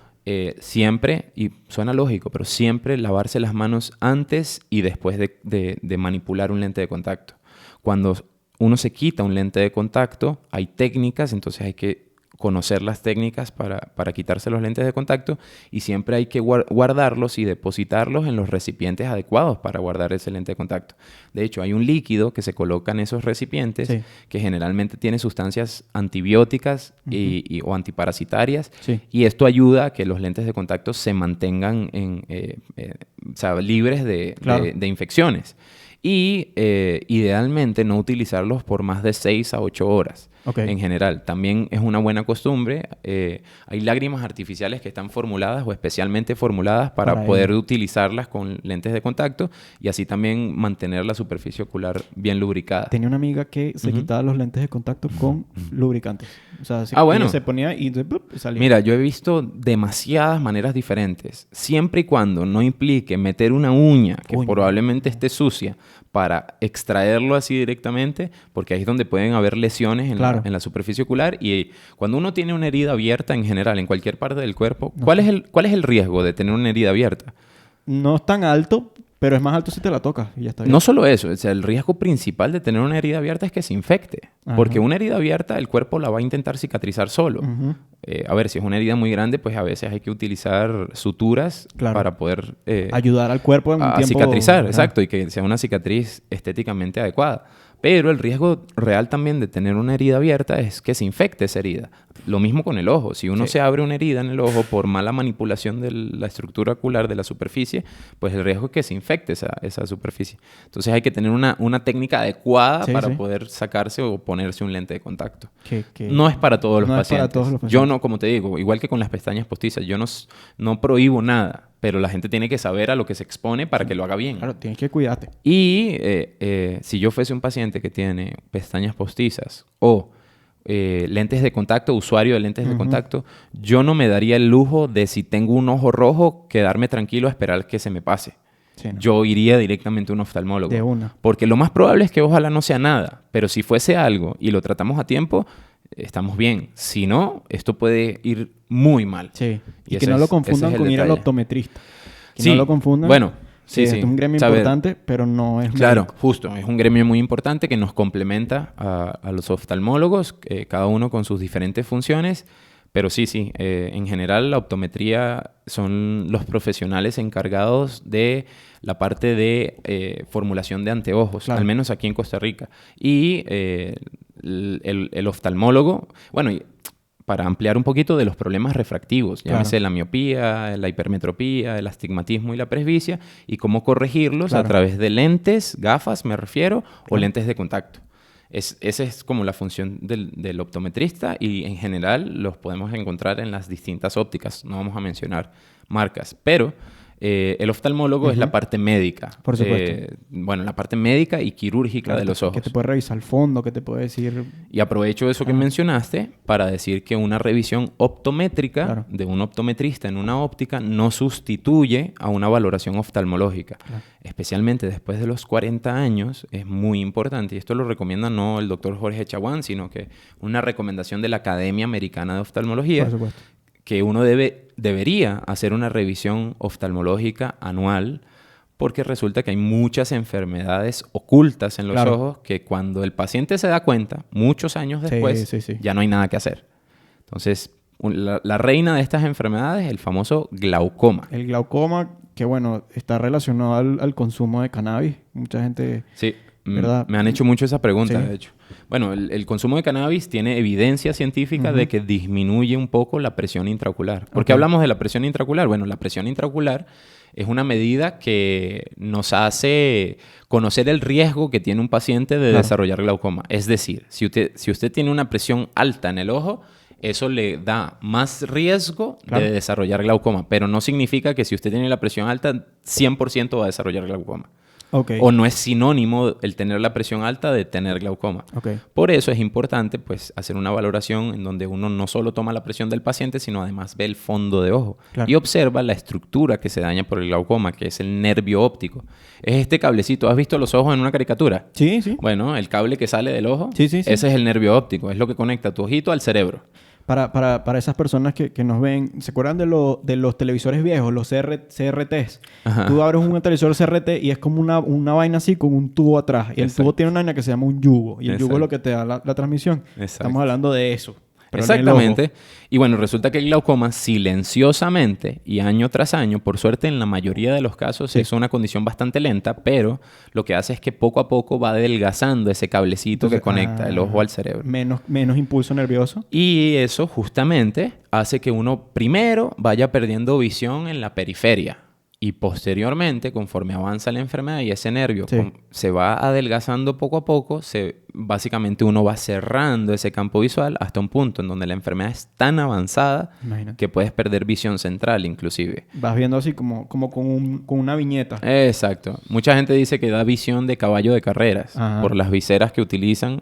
siempre, y suena lógico, pero siempre lavarse las manos antes y después de manipular un lente de contacto. Cuando uno se quita un lente de contacto, hay técnicas, entonces hay que conocer las técnicas para quitarse los lentes de contacto y siempre hay que guardarlos y depositarlos en los recipientes adecuados para guardar ese lente de contacto. De hecho, hay un líquido que se coloca en esos recipientes que generalmente tiene sustancias antibióticas o antiparasitarias y esto ayuda a que los lentes de contacto se mantengan libres de infecciones. Y idealmente no utilizarlos por más de 6 a 8 horas en general. También es una buena costumbre. Hay lágrimas artificiales que están formuladas o especialmente formuladas para poder utilizarlas con lentes de contacto y así también mantener la superficie ocular bien lubricada. Tenía una amiga que se quitaba los lentes de contacto con lubricantes. O sea, se ponía y salía. Mira, yo he visto demasiadas maneras diferentes. Siempre y cuando no implique meter una uña que probablemente esté sucia para extraerlo así directamente, porque ahí es donde pueden haber lesiones en la superficie ocular. Y cuando uno tiene una herida abierta en general, en cualquier parte del cuerpo, ¿cuál es el riesgo de tener una herida abierta? No es tan alto, pero es más alto si te la tocas y ya está bien. No solo eso, o sea, el riesgo principal de tener una herida abierta es que se infecte. Porque una herida abierta, el cuerpo la va a intentar cicatrizar solo. A ver, si es una herida muy grande, pues a veces hay que utilizar suturas para poder... ayudar al cuerpo en un tiempo... cicatrizar, exacto, y que sea una cicatriz estéticamente adecuada. Pero el riesgo real también de tener una herida abierta es que se infecte esa herida. Lo mismo con el ojo. Si uno se abre una herida en el ojo por mala manipulación de la estructura ocular de la superficie, pues el riesgo es que se infecte esa superficie. Entonces hay que tener una técnica adecuada para poder sacarse o ponerse un lente de contacto. No es para todos los pacientes. Para todos los pacientes. Yo no, como te digo, igual que con las pestañas postizas, yo no prohíbo nada. Pero la gente tiene que saber a lo que se expone para que lo haga bien. Claro, tienes que cuidarte. Y si yo fuese un paciente que tiene pestañas postizas o lentes de contacto, usuario de lentes de contacto, yo no me daría el lujo de, si tengo un ojo rojo, quedarme tranquilo a esperar que se me pase. Sí, ¿no? Yo iría directamente a un oftalmólogo. De una. Porque lo más probable es que ojalá no sea nada. Pero si fuese algo y lo tratamos a tiempo, estamos bien. Si no, esto puede ir muy mal. Sí. Y que no lo confundan con ir al optometrista. Que no lo confundan. Bueno, sí. Es un gremio importante, pero no es... Claro, médico. Justo. Es un gremio muy importante que nos complementa a los oftalmólogos, cada uno con sus diferentes funciones. Pero sí. En general, la optometría son los profesionales encargados de la parte de formulación de anteojos, al menos aquí en Costa Rica. Y el oftalmólogo, bueno, para ampliar un poquito de los problemas refractivos, llámese la miopía, la hipermetropía, el astigmatismo y la presbicia, y cómo corregirlos a través de lentes, gafas me refiero, o lentes de contacto. Esa es como la función del optometrista y en general los podemos encontrar en las distintas ópticas. No vamos a mencionar marcas, pero el oftalmólogo es la parte médica. Por supuesto. La parte médica y quirúrgica de los ojos. Que te puede revisar el fondo, que te puede decir... Y aprovecho eso que mencionaste para decir que una revisión optométrica de un optometrista en una óptica no sustituye a una valoración oftalmológica. Especialmente después de los 40 años es muy importante. Y esto lo recomienda no el doctor Jorge Chaguán, sino que una recomendación de la Academia Americana de Oftalmología. Por supuesto. Que uno debería hacer una revisión oftalmológica anual porque resulta que hay muchas enfermedades ocultas en los ojos que cuando el paciente se da cuenta, muchos años después, ya no hay nada que hacer. Entonces, la reina de estas enfermedades es el famoso glaucoma. El glaucoma, que bueno, está relacionado al consumo de cannabis. Mucha gente ¿verdad? Me han hecho mucho esa pregunta, Sí. de hecho. Bueno, el consumo de cannabis tiene evidencia científica de que disminuye un poco la presión intraocular. ¿Por qué hablamos de la presión intraocular? Bueno, la presión intraocular es una medida que nos hace conocer el riesgo que tiene un paciente de desarrollar glaucoma. Es decir, si usted tiene una presión alta en el ojo, eso le da más riesgo de desarrollar glaucoma. Pero no significa que si usted tiene la presión alta, 100% va a desarrollar glaucoma. Okay. O no es sinónimo el tener la presión alta de tener glaucoma. Okay. Por eso es importante pues, hacer una valoración en donde uno no solo toma la presión del paciente, sino además ve el fondo de ojo y observa la estructura que se daña por el glaucoma, que es el nervio óptico. Es este cablecito. ¿Has visto los ojos en una caricatura? Sí, sí. Bueno, el cable que sale del ojo, Sí. ese es el nervio óptico. Es lo que conecta tu ojito al cerebro. Para esas personas que nos ven, ¿se acuerdan de los televisores viejos, los CRTs? Ajá. Tú abres un televisor CRT y es como una vaina así con un tubo atrás. Y el tubo tiene una vaina que se llama un yugo. Y el yugo es lo que te da la transmisión. Estamos hablando de eso. Exactamente. Y bueno, resulta que el glaucoma silenciosamente y año tras año, por suerte en la mayoría de los casos es una condición bastante lenta, pero lo que hace es que poco a poco va adelgazando ese cablecito que conecta el ojo al cerebro. Menos impulso nervioso. Y eso justamente hace que uno primero vaya perdiendo visión en la periferia. Y posteriormente, conforme avanza la enfermedad y ese nervio se va adelgazando poco a poco, básicamente uno va cerrando ese campo visual hasta un punto en donde la enfermedad es tan avanzada que puedes perder visión central inclusive. Vas viendo así como con una viñeta. Exacto. Mucha gente dice que da visión de caballo de carreras por las viseras que utilizan,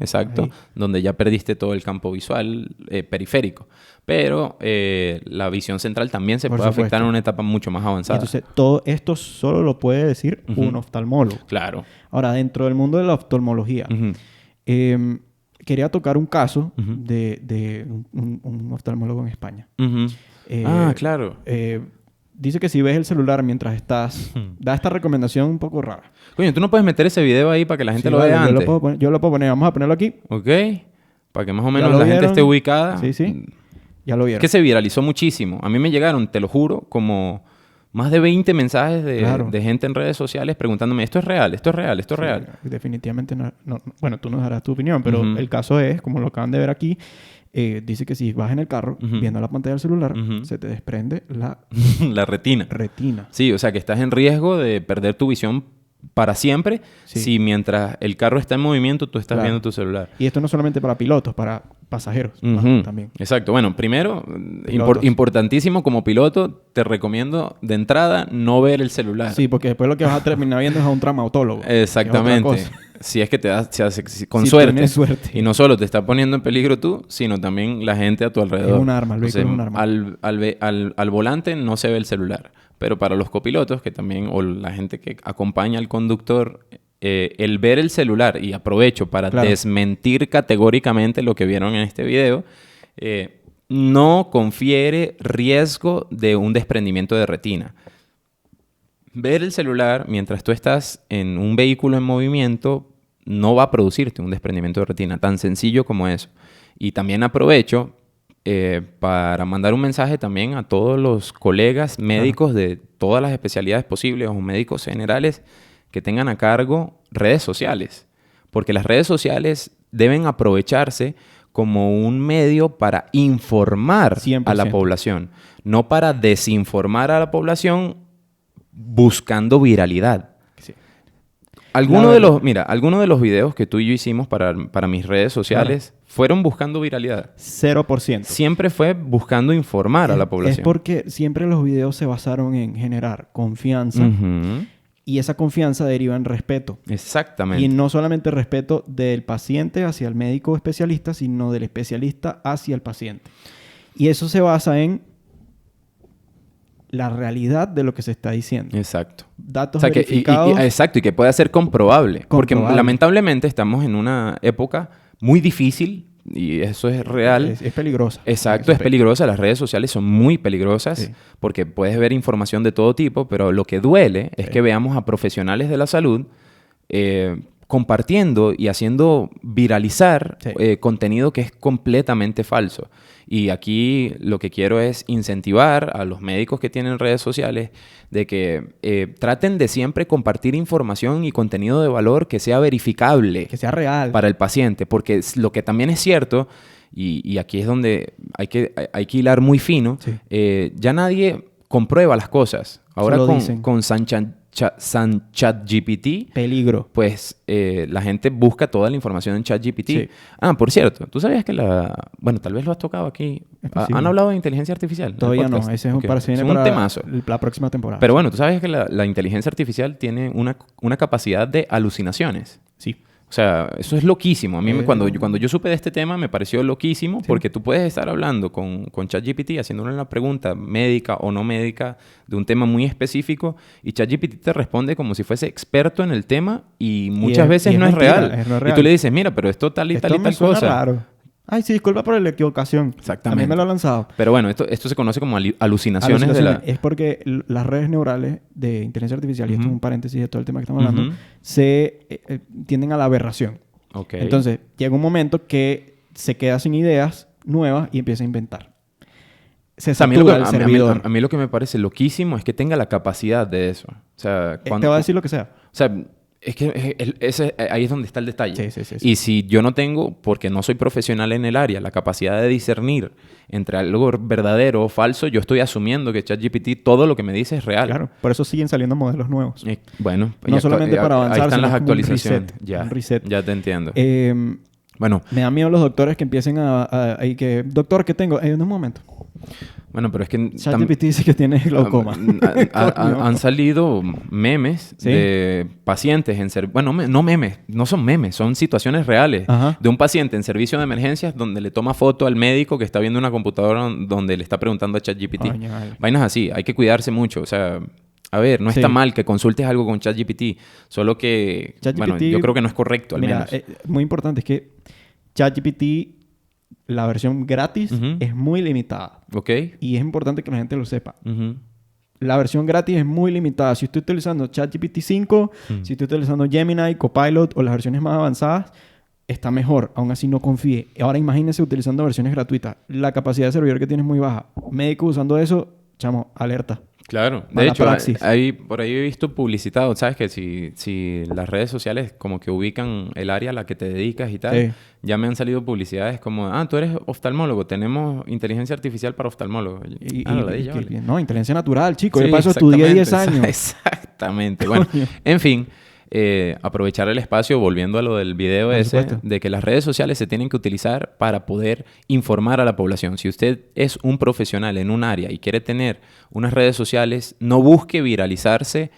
donde ya perdiste todo el campo visual periférico. Pero la visión central también se puede afectar en una etapa mucho más avanzada. Entonces, todo esto solo lo puede decir un oftalmólogo. Claro. Ahora, dentro del mundo de la oftalmología, quería tocar un caso de un oftalmólogo en España. Claro. Dice que si ves el celular mientras estás... Da esta recomendación un poco rara. Coño, ¿tú no puedes meter ese video ahí para que la gente lo vea antes? Yo lo puedo poner. Vamos a ponerlo aquí. Ok. Para que más o menos la gente esté ubicada. Sí. Ya lo vieron. Es que se viralizó muchísimo. A mí me llegaron, te lo juro, como más de 20 mensajes de gente en redes sociales preguntándome, ¿esto es real? ¿Esto es real? ¿Esto es real? Definitivamente no. Bueno, tú nos darás tu opinión, pero el caso es, como lo acaban de ver aquí, dice que si vas en el carro viendo la pantalla del celular, se te desprende la retina. Sí, o sea que estás en riesgo de perder tu visión para siempre si mientras el carro está en movimiento tú estás viendo tu celular. Y esto no solamente para pilotos, para pasajeros también. Exacto. Bueno, primero, importantísimo como piloto, te recomiendo de entrada no ver el celular. Sí, porque después lo que vas a terminar viendo es a un traumatólogo. Exactamente. Si es que te hace con suerte. Tienes suerte. Y no solo te está poniendo en peligro tú, sino también la gente a tu alrededor. Es un arma, el vehículo es un arma. Al volante no se ve el celular. Pero para los copilotos, que también, o la gente que acompaña al conductor, el ver el celular, y aprovecho para desmentir categóricamente lo que vieron en este video, no confiere riesgo de un desprendimiento de retina. Ver el celular mientras tú estás en un vehículo en movimiento no va a producirte un desprendimiento de retina, tan sencillo como eso. Y también aprovecho para mandar un mensaje también a todos los colegas médicos de todas las especialidades posibles o médicos generales que tengan a cargo redes sociales. Porque las redes sociales deben aprovecharse como un medio para informar 100%. a la población, no para desinformar a la población buscando viralidad. Sí. Algunos de los videos que tú y yo hicimos para mis redes sociales fueron buscando viralidad. 0%. Siempre fue buscando informar a la población. Es porque siempre los videos se basaron en generar confianza y esa confianza deriva en respeto. Exactamente. Y no solamente respeto del paciente hacia el médico especialista, sino del especialista hacia el paciente. Y eso se basa en la realidad de lo que se está diciendo. Exacto. Datos verificados. Exacto, y que pueda ser comprobable. Porque lamentablemente estamos en una época muy difícil, y eso es real. Es peligrosa. Exacto, es peligrosa. Las redes sociales son muy peligrosas porque puedes ver información de todo tipo, pero lo que duele es que veamos a profesionales de la salud compartiendo y haciendo viralizar contenido que es completamente falso. Y aquí lo que quiero es incentivar a los médicos que tienen redes sociales de que traten de siempre compartir información y contenido de valor que sea verificable. Que sea real. Para el paciente. Porque lo que también es cierto, y aquí es donde hay que hilar muy fino, ya nadie comprueba las cosas. Ahora con ChatGPT, peligro. Pues la gente busca toda la información en ChatGPT. Sí. Por cierto, ¿tú sabías que bueno, tal vez lo has tocado aquí? ¿Han hablado de inteligencia artificial? Todavía no. Ese es un temazo. La próxima temporada. Pero bueno, ¿tú sabes que la inteligencia artificial tiene una capacidad de alucinaciones? Sí. O sea, eso es loquísimo. A mí cuando yo supe de este tema me pareció loquísimo porque tú puedes estar hablando con ChatGPT, haciéndole una pregunta médica o no médica de un tema muy específico y ChatGPT te responde como si fuese experto en el tema y muchas veces no es real. Y tú le dices, mira, pero esto tal y tal y tal cosa. Raro. Ay, sí, disculpa por la equivocación. Exactamente. A mí me lo ha lanzado. Pero bueno, esto se conoce como alucinaciones de la... Es porque las redes neurales de inteligencia artificial, y esto es un paréntesis de todo el tema que estamos hablando, se tienden a la aberración. Okay. Entonces, llega un momento que se queda sin ideas nuevas y empieza a inventar. Se satura el servidor. A mí lo que me parece loquísimo es que tenga la capacidad de eso. O sea, te va a decir lo que sea. O sea... Es que ahí es donde está el detalle. Sí. Y si yo no tengo, porque no soy profesional en el área, la capacidad de discernir entre algo verdadero o falso, yo estoy asumiendo que ChatGPT todo lo que me dice es real. Claro, por eso siguen saliendo modelos nuevos. Bueno, no solamente para avanzar, ahí están sino las actualizaciones. Un reset. Ya te entiendo. Bueno. Me da miedo los doctores que empiecen doctor, ¿qué tengo? En un momento. Bueno, pero es que... ChatGPT dice que tiene glaucoma. Han salido memes de pacientes en... Bueno, no memes. No son memes. Son situaciones reales. Ajá. De un paciente en servicio de emergencias donde le toma foto al médico que está viendo una computadora donde le está preguntando a ChatGPT. Vainas así. Hay que cuidarse mucho. O sea... A ver, no está mal que consultes algo con ChatGPT. Solo que... bueno, yo creo que no es correcto, al menos. Muy importante es que ChatGPT... La versión gratis es muy limitada. Ok. Y es importante que la gente lo sepa. La versión gratis es muy limitada. Si estoy utilizando ChatGPT 5, si estoy utilizando Gemini, Copilot o las versiones más avanzadas, está mejor. Aún así no confíe. Ahora imagínense utilizando versiones gratuitas. La capacidad de servidor que tiene es muy baja. Médico usando eso, chamo, alerta. Claro. De hecho, por ahí he visto publicitado, ¿sabes? Que si las redes sociales como que ubican el área a la que te dedicas y tal, ya me han salido publicidades como, tú eres oftalmólogo, tenemos inteligencia artificial para oftalmólogos. No, inteligencia natural, chico. Yo para eso estudié 10 años. Exactamente. Bueno, en fin... aprovechar el espacio, volviendo a lo del video de que las redes sociales se tienen que utilizar para poder informar a la población. Si usted es un profesional en un área y quiere tener unas redes sociales, no busque viralizarse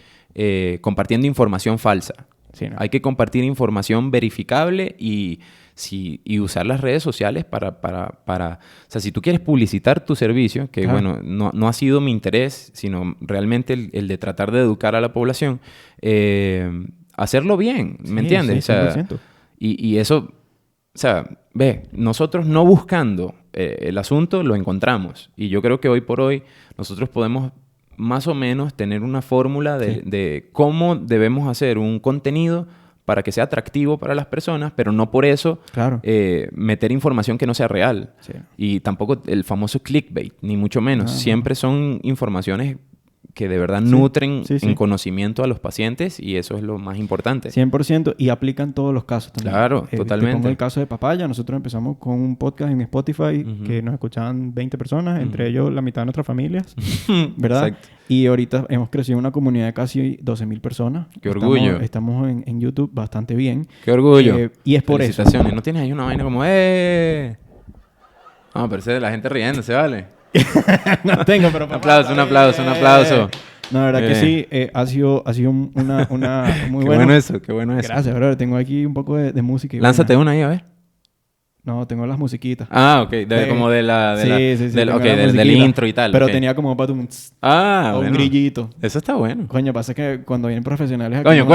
compartiendo información falsa. Sí, ¿no? Hay que compartir información verificable y usar las redes sociales para... O sea, si tú quieres publicitar tu servicio, que bueno, no ha sido mi interés, sino realmente el de tratar de educar a la población, hacerlo bien, ¿me entiendes? Sí, o sea, y eso... O sea, nosotros no buscando el asunto lo encontramos. Y yo creo que hoy por hoy nosotros podemos más o menos tener una fórmula de cómo debemos hacer un contenido para que sea atractivo para las personas, pero no por eso meter información que no sea real. Sí. Y tampoco el famoso clickbait, ni mucho menos. Siempre son informaciones que de verdad nutren en conocimiento a los pacientes y eso es lo más importante. 100% y aplican todos los casos también. Claro, totalmente. Te pongo el caso de Papaya. Nosotros empezamos con un podcast en Spotify que nos escuchaban 20 personas, entre ellos la mitad de nuestras familias, ¿verdad? Exacto. Y ahorita hemos crecido una comunidad de casi 12,000 personas. ¡Qué orgullo! Estamos en YouTube bastante bien. ¡Qué orgullo! Y es por eso. Felicitaciones. ¿No tienes ahí una vaina como No, pero es de la gente riéndose, ¿vale? No tengo, pero... Un aplauso. No, la verdad que sí. Ha sido una muy buena... Qué bueno eso. Gracias, brother. Tengo aquí un poco de música. Lánzate una ahí, a ver. No, tengo las musiquitas. Ok. Como de la... del intro y tal. Pero tenía como para un grillito. Eso está bueno. Coño, pasa que cuando vienen profesionales aquí... Coño,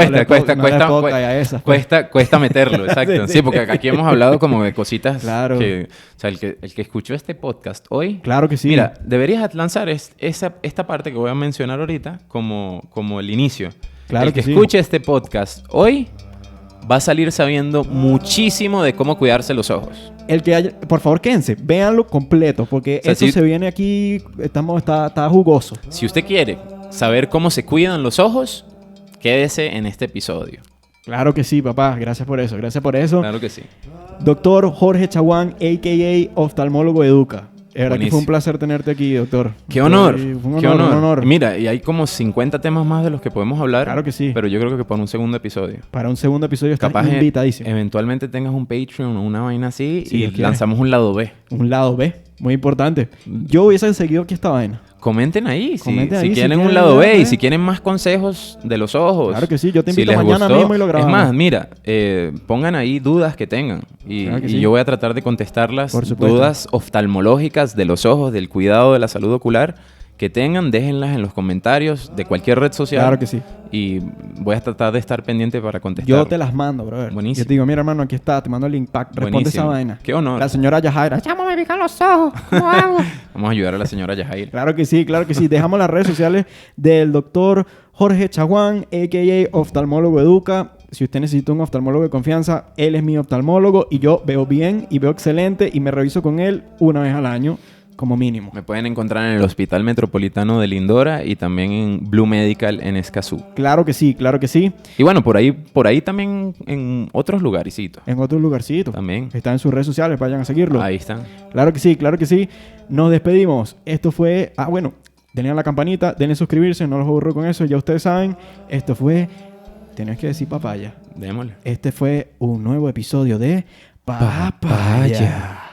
cuesta meterlo, exacto. Sí, porque aquí hemos hablado como de cositas... Claro. O sea, el que escuchó este podcast hoy... Claro que sí. Mira, deberías lanzar esta parte que voy a mencionar ahorita como el inicio. Claro el que escuche este podcast hoy... va a salir sabiendo muchísimo de cómo cuidarse los ojos. Por favor, quédense, véanlo completo, porque O sea, esto se viene aquí, está jugoso. Si usted quiere saber cómo se cuidan los ojos, quédese en este episodio. Claro que sí, papá. Gracias por eso. Claro que sí. Doctor Jorge Chaguán, a.k.a. oftalmólogo Educa. Es verdad que fue un placer tenerte aquí, doctor. ¡Qué honor! Un honor. Mira, y hay como 50 temas más de los que podemos hablar. Claro que sí. Pero yo creo que para un segundo episodio. Para un segundo episodio estás capaz invitadísimo. Eventualmente tengas un Patreon o una vaina así Sí, y lanzamos un lado B. Un lado B. Muy importante. Yo hubiese seguido aquí esta vaina. Comenten ahí si si quieren un lado B y si quieren más consejos de los ojos. Claro que sí, yo te si invito les mañana gustó. mismo y lo grabamos. Es más, mira, pongan ahí dudas que tengan Claro que y sí. yo voy a tratar de contestarlas. Por supuesto. Dudas oftalmológicas de los ojos, del cuidado de la salud ocular que tengan, déjenlas en los comentarios de cualquier red social. Claro que sí. Y voy a tratar de estar pendiente para contestar. Yo te las mando, brother. Buenísimo. Yo te digo, mira, hermano, aquí está, te mando el link. Responde Buenísimo. esa vaina. Qué honor. La señora Yajaira. Chamo, me pican los ojos. ¿Cómo hago? Vamos a ayudar a la señora Yajair. Claro que sí, claro que sí. Dejamos las redes sociales del doctor Jorge Chaguán, a.k.a. oftalmólogo Educa. Si usted necesita un oftalmólogo de confianza, él es mi oftalmólogo y yo veo bien y veo excelente y me reviso con él una vez al año como mínimo. Me pueden encontrar en el Hospital Metropolitano de Lindora y también en Blue Medical en Escazú. Claro que sí, claro que sí. Y bueno, por ahí también en otros lugarcitos. En otros lugarcitos. También. Está en sus redes sociales, vayan a seguirlo. Ahí están. Claro que sí, claro que sí. Nos despedimos. Esto fue... bueno, denle a la campanita, denle suscribirse, no los aburro con eso, ya ustedes saben. Esto fue... Tienes que decir papaya. Démosle. Este fue un nuevo episodio de Papaya. Papaya.